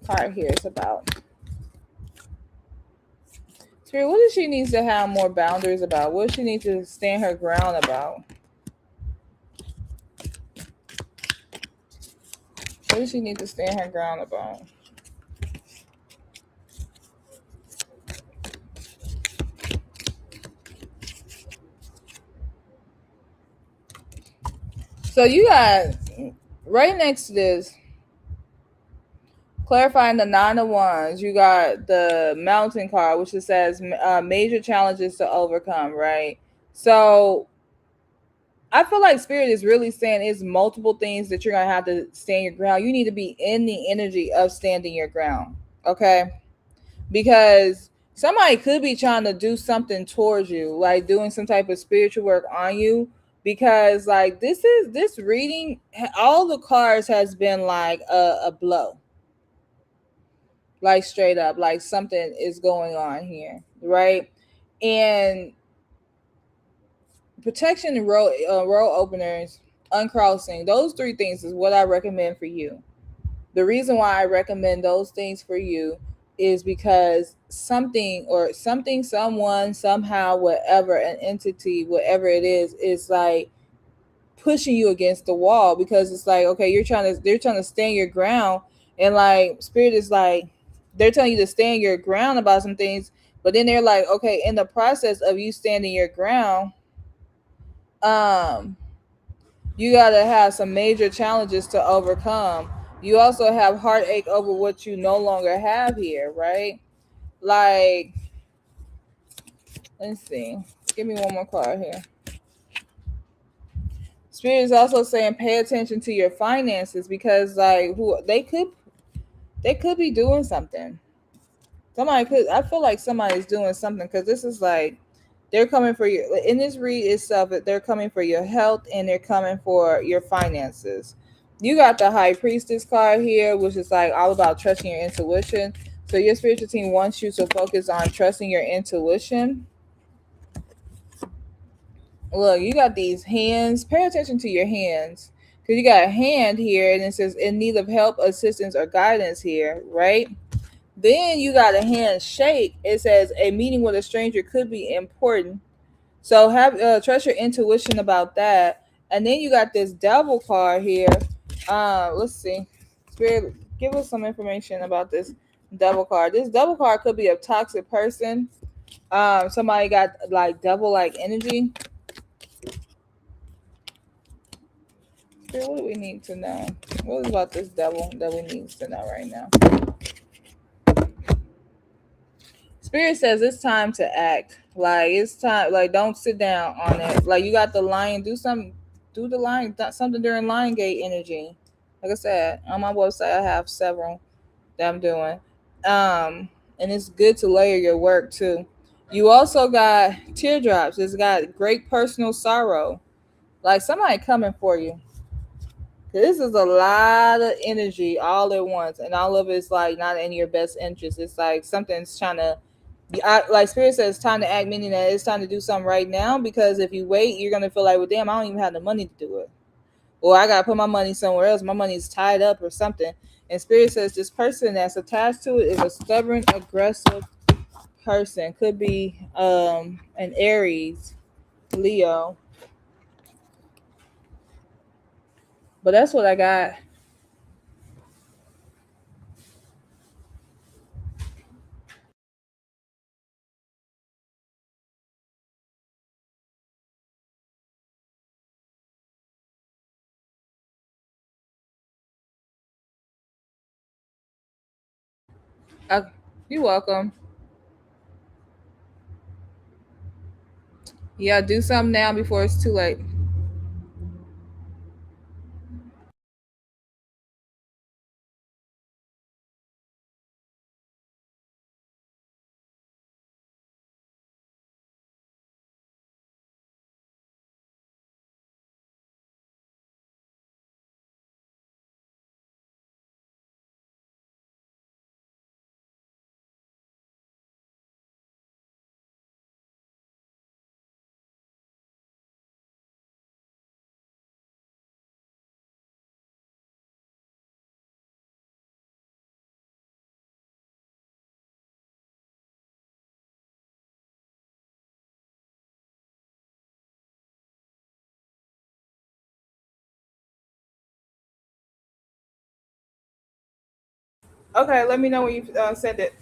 card here is about. Spirit, what does she need to have more boundaries about? What does she need to stand her ground about? What does she need to stand her ground about? So you got right next to this, clarifying the Nine of Wands, you got the Mountain card, which it says major challenges to overcome, right? So I feel like Spirit is really saying it's multiple things that you're going to have to stand your ground. You need to be in the energy of standing your ground, okay? Because somebody could be trying to do something towards you, like doing some type of spiritual work on you. Because like this reading, all the cards has been like a blow, like straight up, like something is going on here, right? And protection and road openers, uncrossing, those three things is what I recommend for you. The reason why I recommend those things for you is because something or something, someone, somehow, whatever, an entity, whatever it is like pushing you against the wall, because it's like, okay, they're trying to stand your ground, and like Spirit is like, they're telling you to stand your ground about some things, but then they're like, okay, in the process of you standing your ground, um you got to have some major challenges to overcome. You also have heartache over what you no longer have here, right? Like, let's see. Give me one more card here. Spirit is also saying pay attention to your finances, because like they could be doing something. Somebody could, I feel like somebody's doing something, because this is like they're coming for you in this read itself. They're coming for your health, and they're coming for your finances. You got the High Priestess card here, which is like all about trusting your intuition. So your spiritual team wants you to focus on trusting your intuition. Look, you got these hands. Pay attention to your hands, because you got a hand here and it says in need of help, assistance, or guidance here, right? Then you got a handshake. It says a meeting with a stranger could be important. So have trust your intuition about that. And then you got this devil card here. Let's see. Spirit, give us some information about this devil card. This devil card could be a toxic person. Somebody got like devil like energy. Spirit, what do we need to know? What is about this devil that we need to know right now? Spirit says it's time to act. Like it's time. Like don't sit down on it. Like you got the lion. Do something. Do the lion. Something during Lion Gate energy. Like I said, on my website I have several that I'm doing. And it's good to layer your work too. You also got teardrops. It's got great personal sorrow. Like somebody coming for you. This is a lot of energy all at once, and all of it's like not in your best interest. It's like something's trying to, like Spirit says, it's time to act, meaning that it's time to do something right now. Because if you wait, you're gonna feel like, well, damn, I don't even have the money to do it, or I gotta put my money somewhere else. My money's tied up or something. And Spirit says this person that's attached to it is a stubborn, aggressive person. Could be an Aries, Leo, but that's what I got. Uh, you're welcome. Yeah, do something now before it's too late. Okay, let me know when you send it.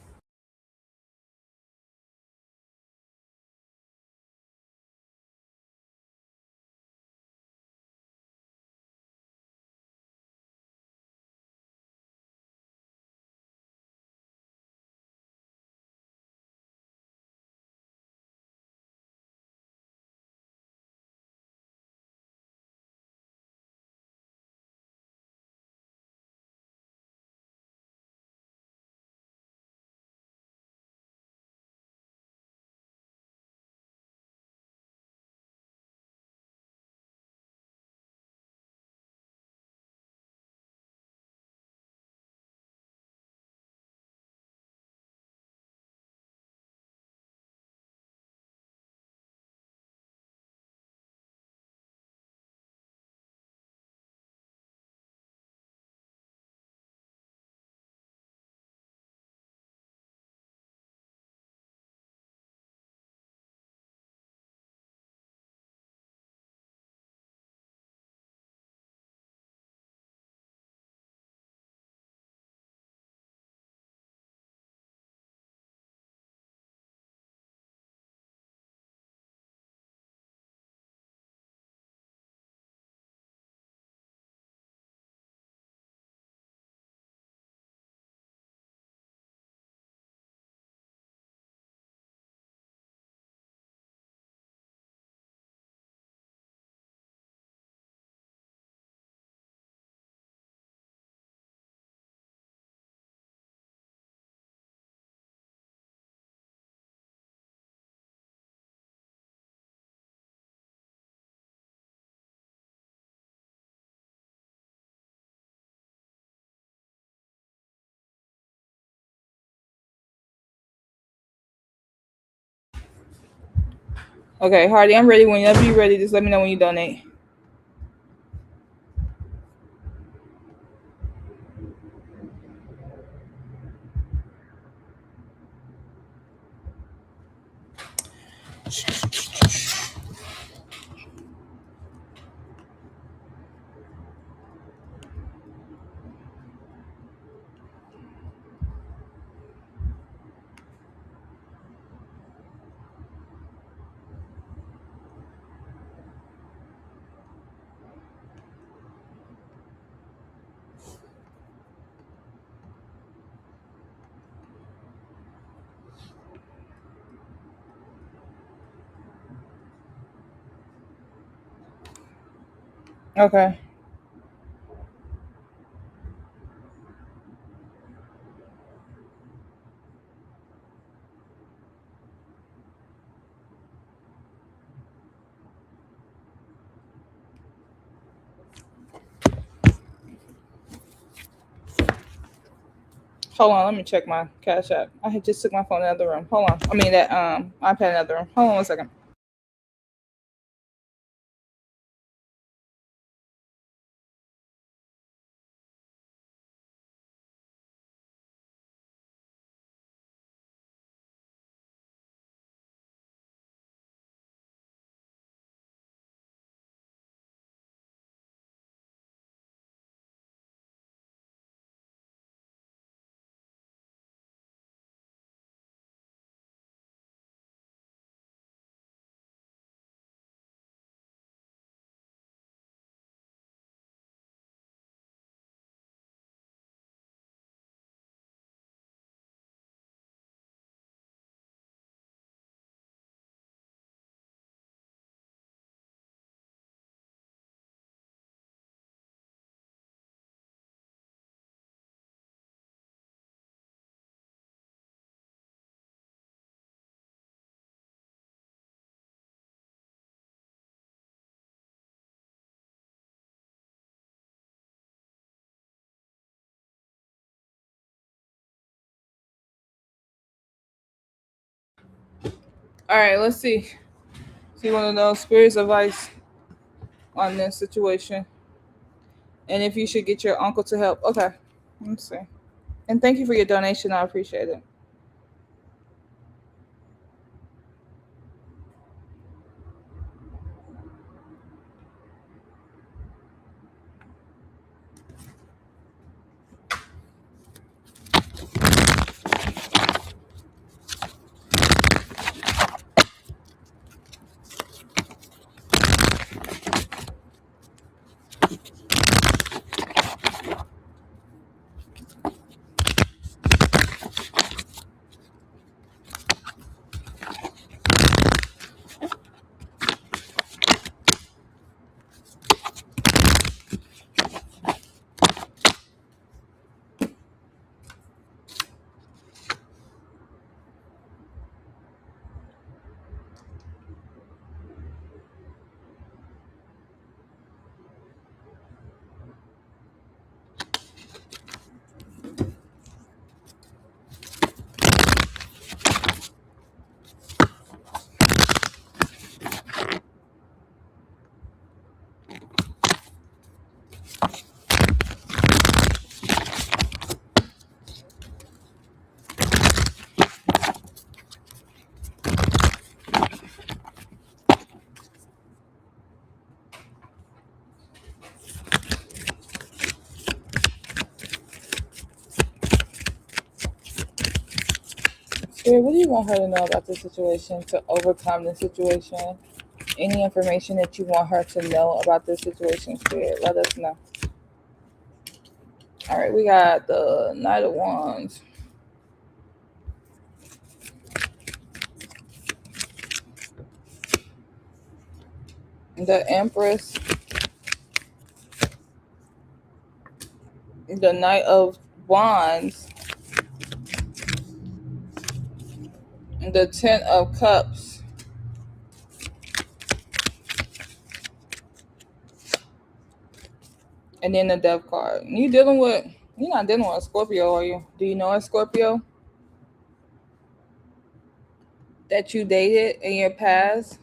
Okay, Hardy, I'm ready. Whenever you're ready, just let me know when you donate. Okay. Hold on, let me check my cash app. I had just took my phone in the other room. Hold on. I mean that iPad in the other room. Hold on 1 second. All right, let's see. See one of those spirits advice on this situation, and if you should get your uncle to help. Okay, let's see. And thank you for your donation. I appreciate it. Spirit, what do you want her to know about this situation to overcome the situation? Any information that you want her to know about this situation, Spirit, let us know. All right, we got the Knight of Wands, the Empress, the Knight of Wands, the Ten of Cups, and then the Death card. You're not dealing with a Scorpio, are you? Do you know a Scorpio that you dated in your past?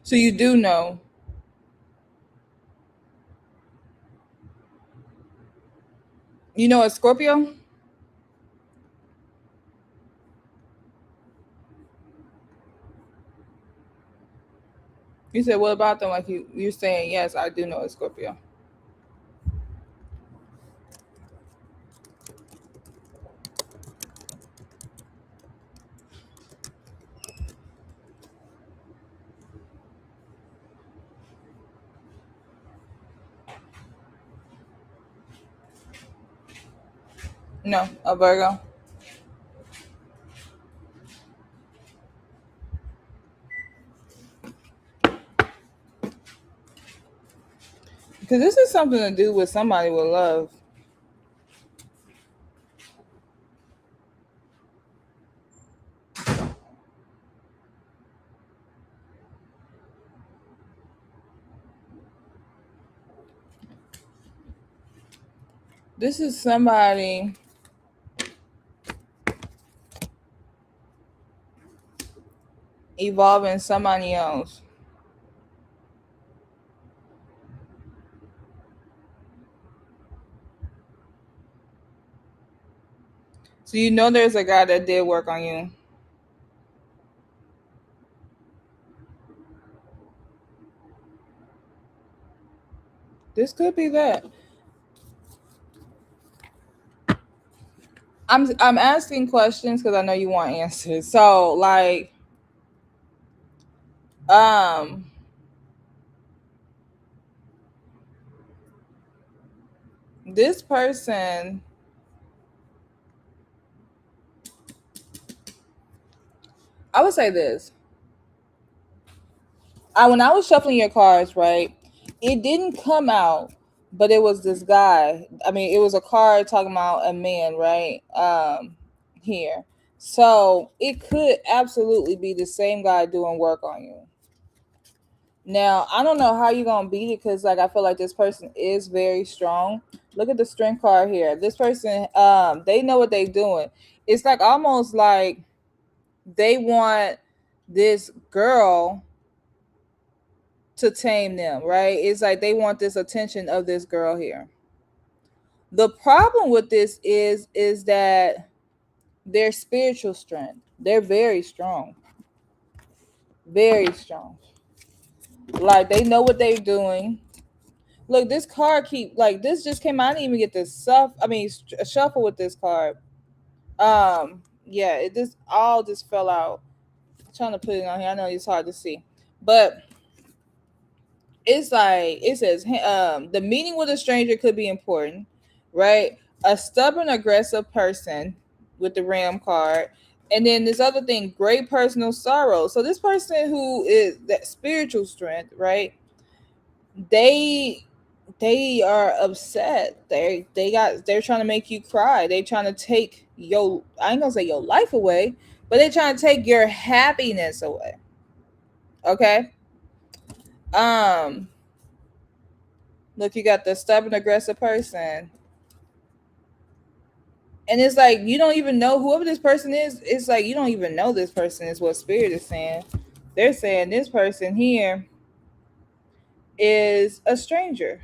So you do know. You know a Scorpio? You said, what about them? Like you're saying, yes, I do know a Scorpio. No, a Virgo. Because this is something to do with somebody with love. This is somebody evolving somebody else. So you know there's a guy that did work on you. This could be that. I'm asking questions because I know you want answers. So like um this person, I would say this. When I was shuffling your cards, right, it didn't come out, but it was this guy. I mean, it was a card talking about a man, right? Here. So it could absolutely be the same guy doing work on you. Now, I don't know how you're gonna beat it because like I feel like this person is very strong. Look at the strength card here. This person, they know what they're doing. It's like almost like they want this girl to tame them, right? It's like they want this attention of this girl here. The problem with this is that their spiritual strength. They're very strong. Very strong. Like they know what they're doing. Look, this card keep like this just came out. I didn't even get this stuff. I mean, shuffle with this card. Yeah, it just all just fell out. I'm trying to put it on here. I know it's hard to see, but it's like it says the meeting with a stranger could be important, right? A stubborn aggressive person with the ram card, and then this other thing, great personal sorrow. So this person who is that spiritual strength, right, they they are upset. They're trying to make you cry. They trying to take your, I ain't gonna say your life away, but they trying to take your happiness away. Okay. Um, look, you got the stubborn, aggressive person, and it's like you don't even know whoever this person is. It's like you don't even know this person is what spirit is saying. They're saying this person here is a stranger.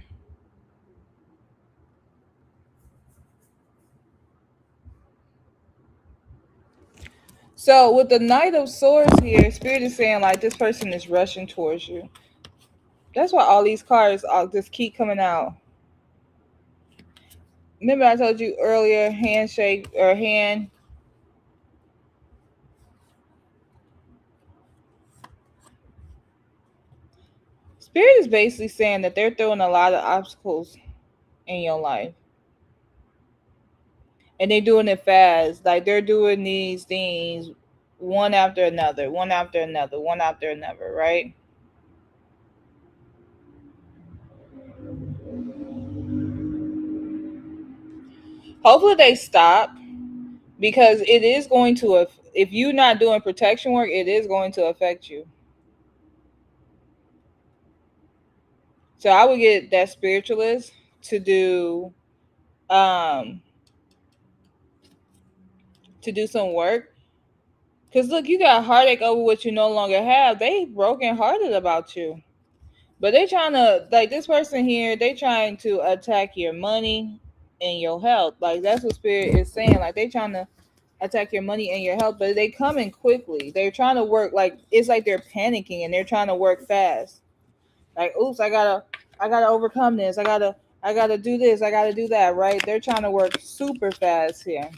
So with the Knight of Swords here, Spirit is saying like this person is rushing towards you. That's why all these cards all just keep coming out. Remember I told you earlier, handshake or hand. Spirit is basically saying that they're throwing a lot of obstacles in your life, and they're doing it fast. Like they're doing these things one after another, one after another, one after another. Right? Hopefully they stop because it is going to. If you're not doing protection work, it is going to affect you. So I would get that spiritualist to um do some work. Cause look, you got heartache over what you no longer have. They broken hearted about you. But they trying to like this person here, they trying to attack your money and your health. Like that's what spirit is saying. Like they trying to attack your money and your health, but they coming quickly. They're trying to work like it's like they're panicking and they're trying to work fast. Like, oops, I gotta overcome this. I gotta do this. I gotta do that. Right? They're trying to work super fast here.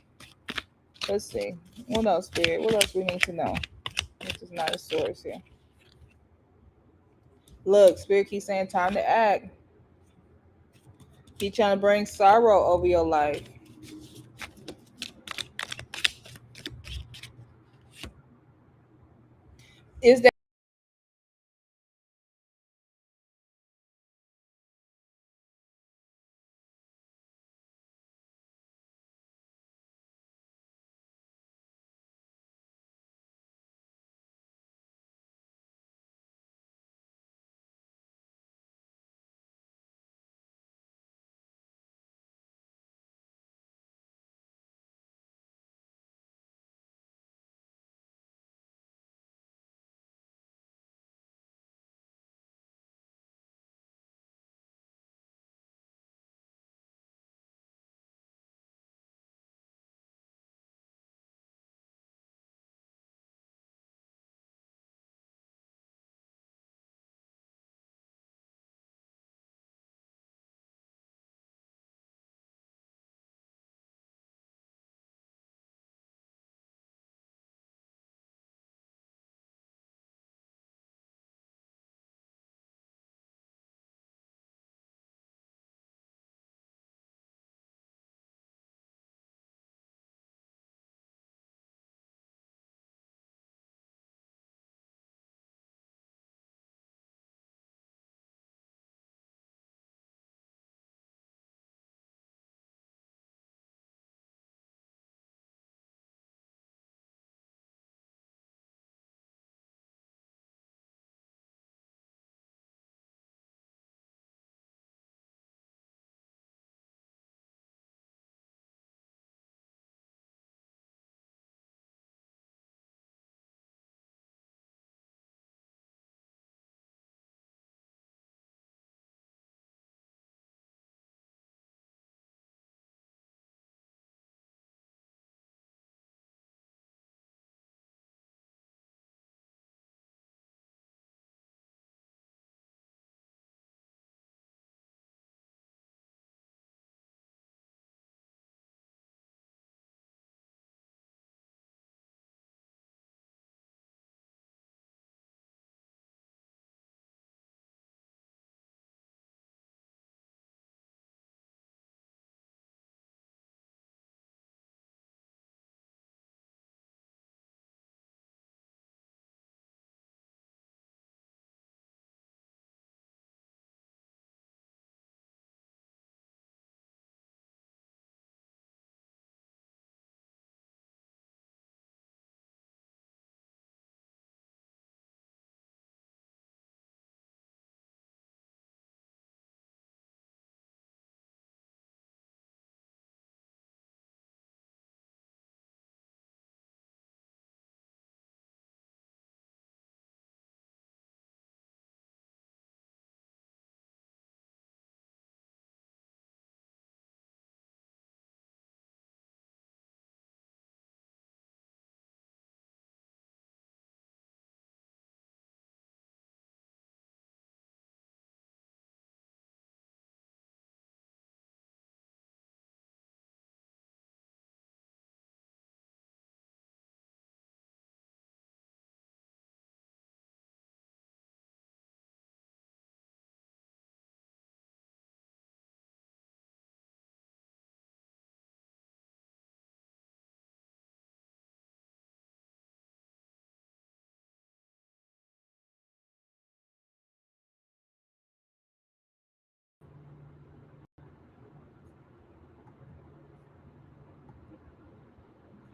Let's see. What else, Spirit? What else we need to know? This is not a source here. Look, Spirit keeps saying time to act. He's trying to bring sorrow over your life. Is that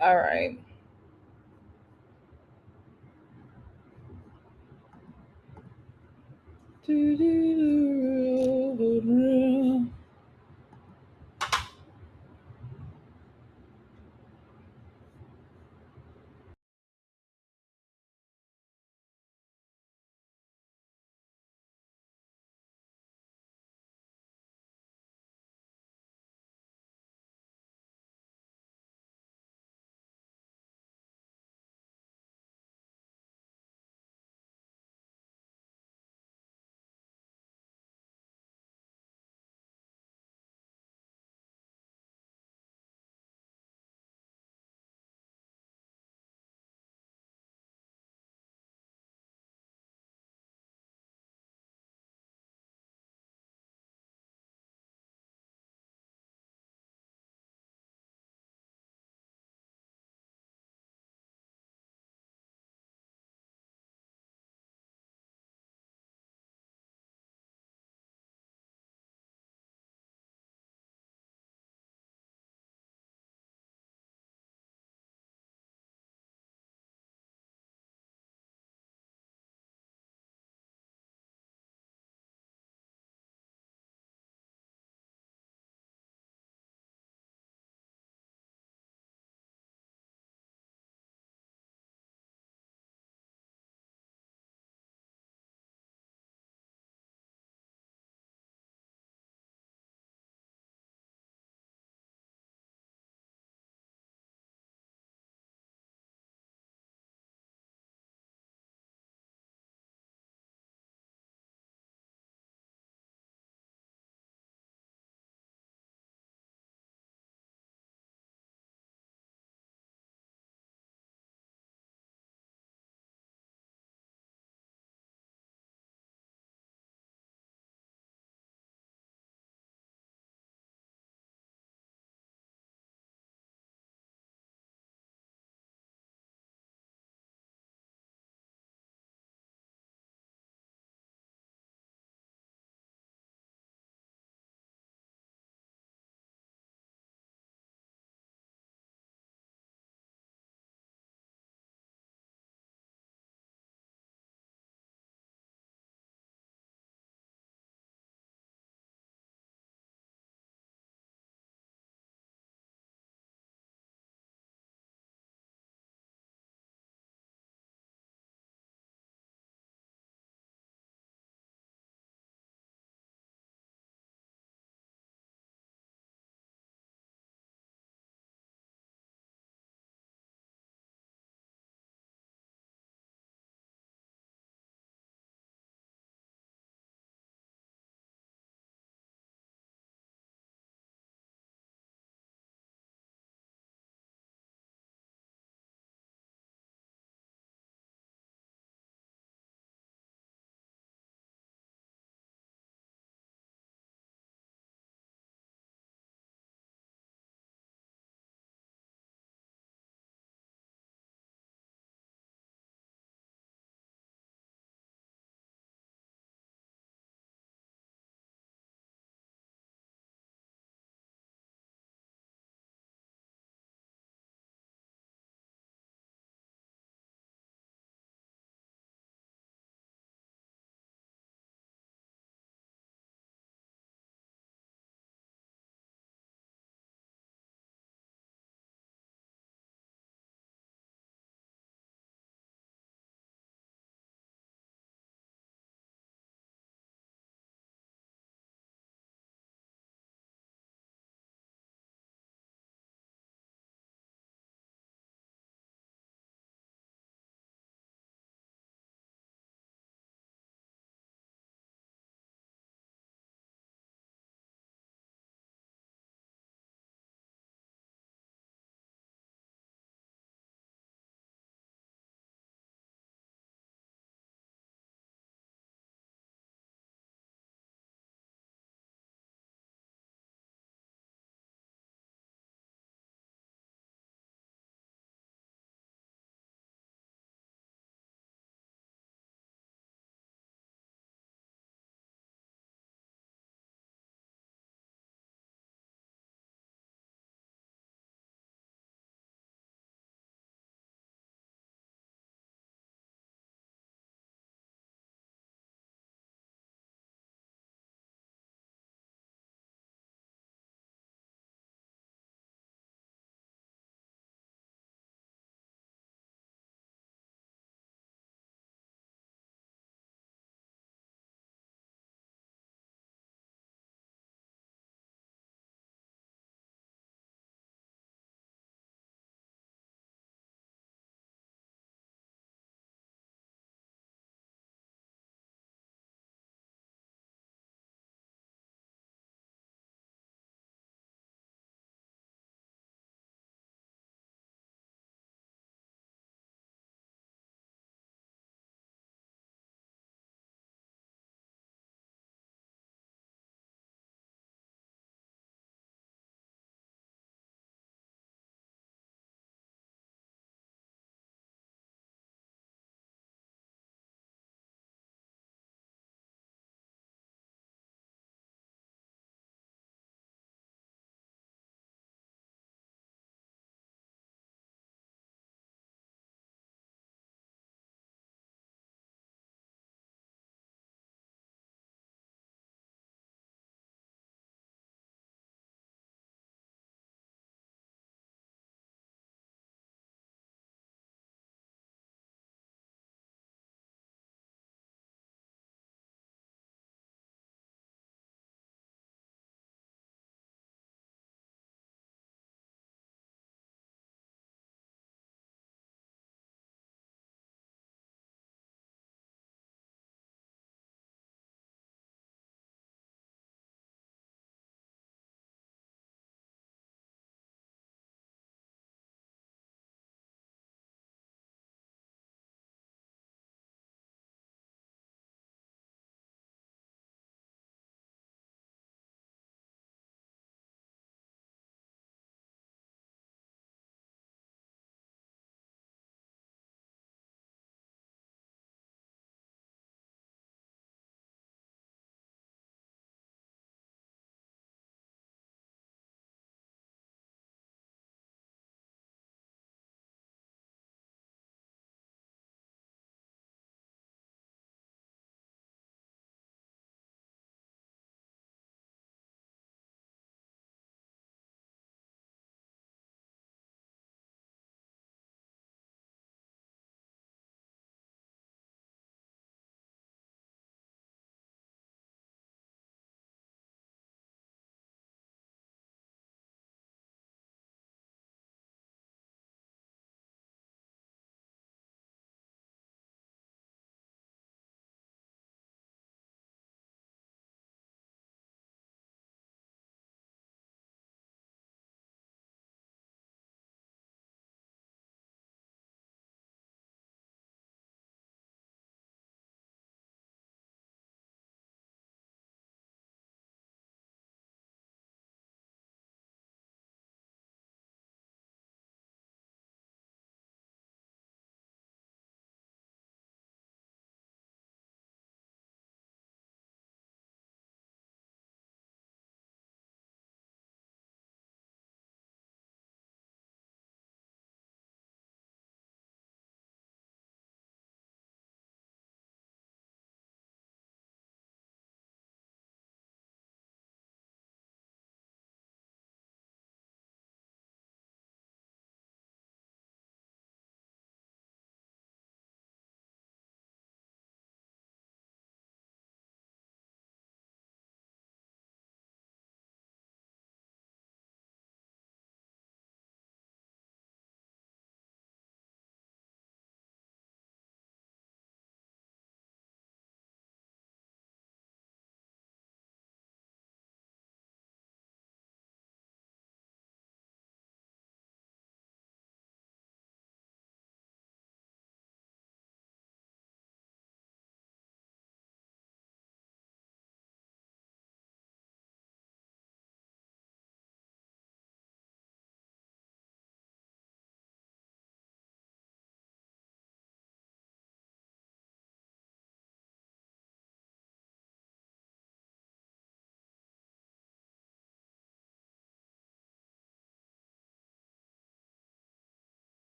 All right.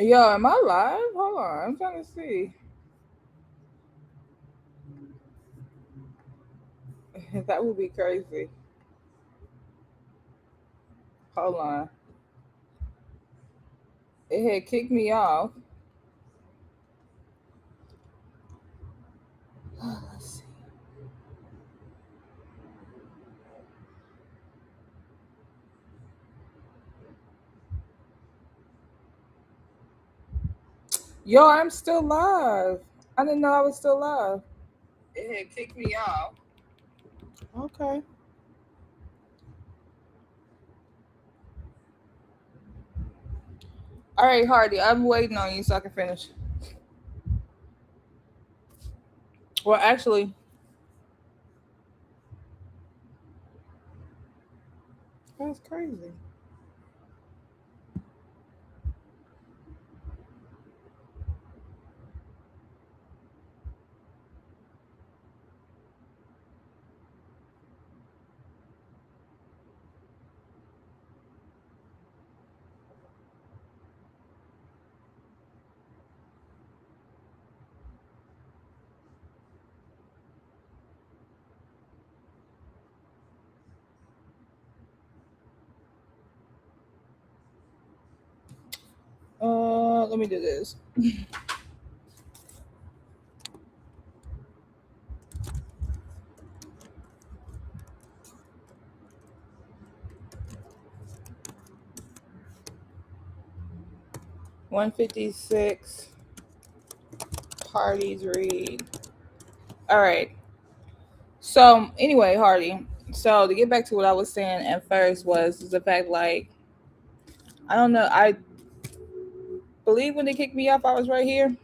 Yo, am I live? Hold on, I'm trying to see. That would be crazy. Hold on. It had kicked me off. Let's see. Yo, I'm still live. I didn't know I was still live. It had kicked me off. Okay. All right, Hardy, I'm waiting on you so I can finish. Well, actually, that's crazy. Let me do this. 156 Hardy's read. All right. So anyway, Hardy. So to get back to what I was saying at first was the fact like I don't know. I believe when they kicked me off, I was right here,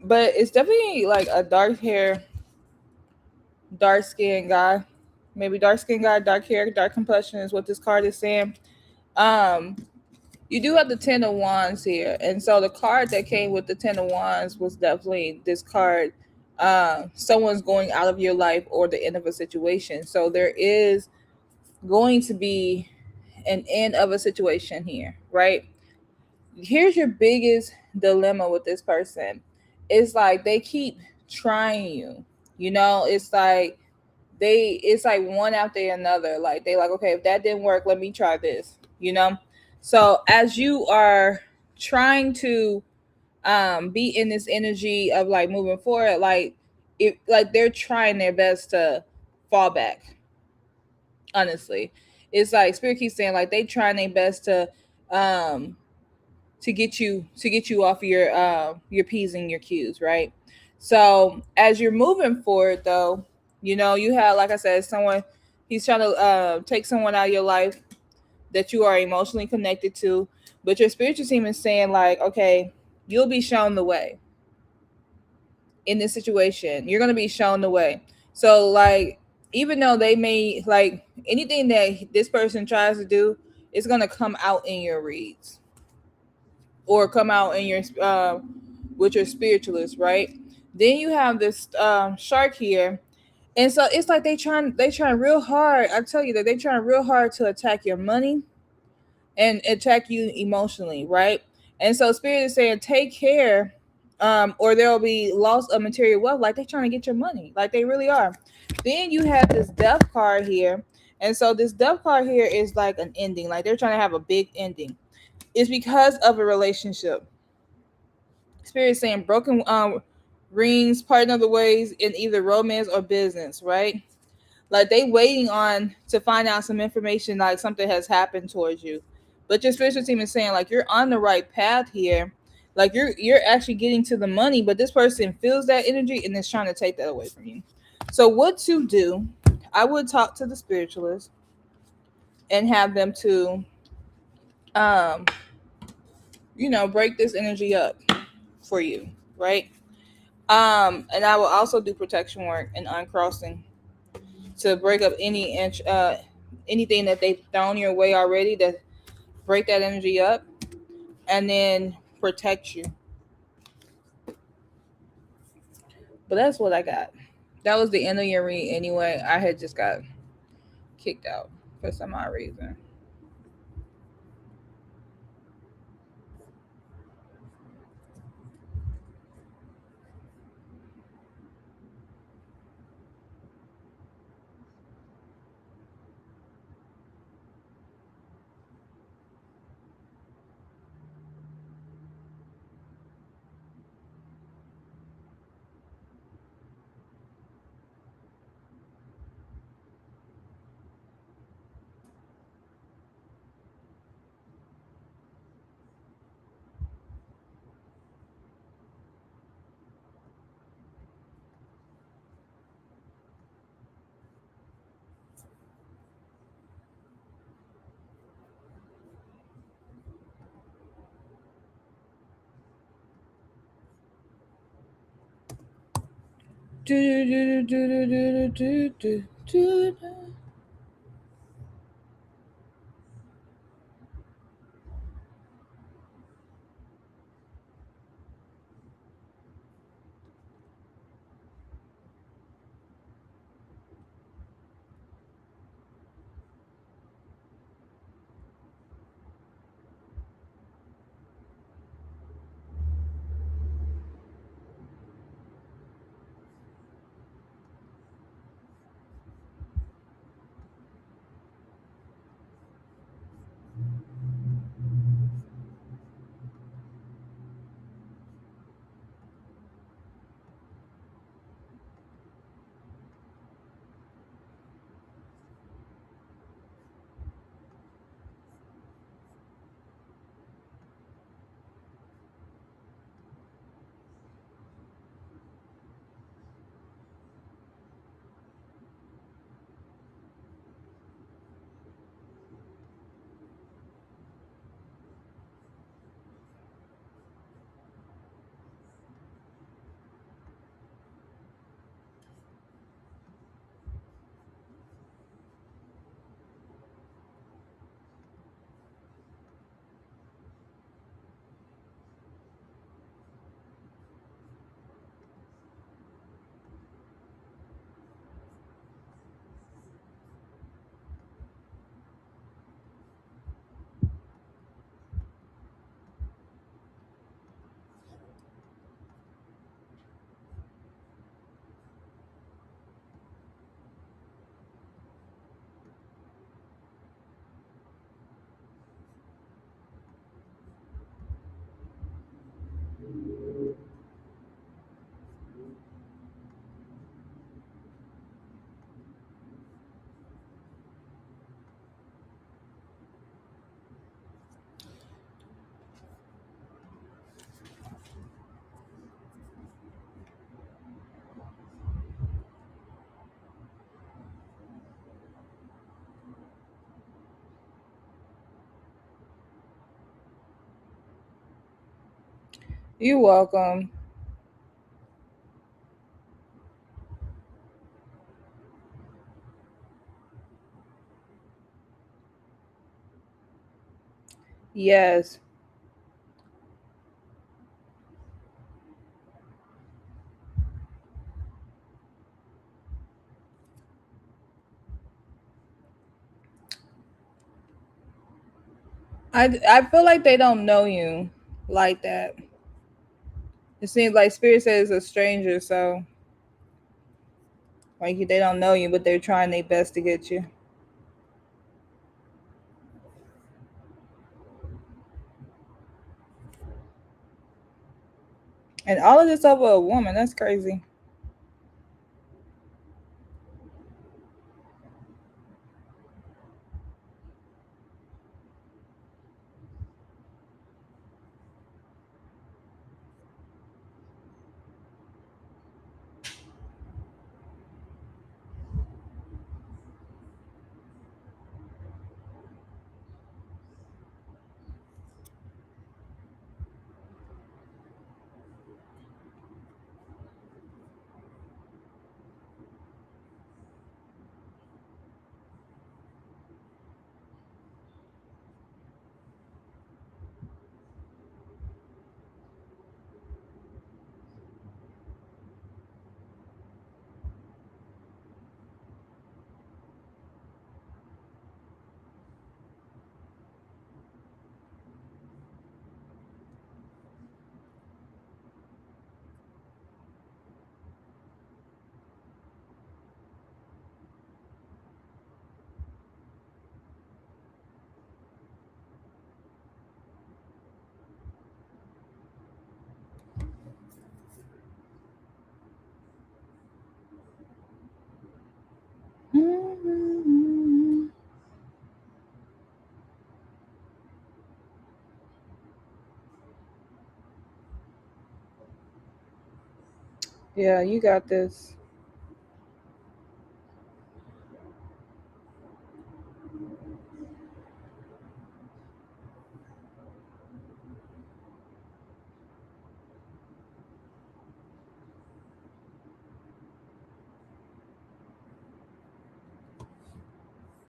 but it's definitely like a dark hair, dark skinned guy. Maybe dark skinned guy, dark hair, dark complexion is what this card is saying. Um, you do have the Ten of Wands here, and so the card that came with the Ten of Wands was definitely this card. Someone's going out of your life or the end of a situation. So there is going to be an end of a situation here, right? Here's your biggest dilemma with this person. It's like they keep trying you. It's like it's like one after another. Like they like, okay, if that didn't work, let me try this. So as you are trying to be in this energy of like moving forward, like it like they're trying their best to fall back, honestly. It's like spirit keeps saying like they trying their best um to get you off your p's and your q's, right? So as you're moving forward though, you have, like I said, someone, he's trying to take someone out of your life that you are emotionally connected to, but your spiritual team is saying like, okay, you'll be shown the way in this situation. You're going to be shown the way. So like, even though they may like anything that this person tries to do, it's going to come out in your reads or come out in your with your spiritualist, right? Then you have this shark here, and so it's like they trying real hard. I tell you that they trying real hard to attack your money and attack you emotionally, right? And so spirit is saying take care, or there will be loss of material wealth. Like they trying to get your money, like they really are. Then you have this death card here, and so this death card here is like an ending. Like they're trying to have a big ending. It's because of a relationship. Spirit is saying broken rings, parting of the ways in either romance or business, right? Like they waiting on to find out some information, like something has happened towards you. But your spiritual team is saying like you're on the right path here. Like you're actually getting to the money, but this person feels that energy and is trying to take that away from you. So what to do? I would talk to the spiritualist and have them to um break this energy up for you, right? And I will also do protection work and uncrossing to break up anything that they've thrown your way already, to break that energy up and then protect you. But that's what I got. That was the end of your read anyway. I had just got kicked out for some odd reason. Do, do, do, do, do, do, do, do, do. You're welcome. Yes. I feel like they don't know you like that. It seems like Spirit says a stranger, so like they don't know you, but they're trying their best to get you. And all of this over a woman. That's crazy. Yeah, you got this.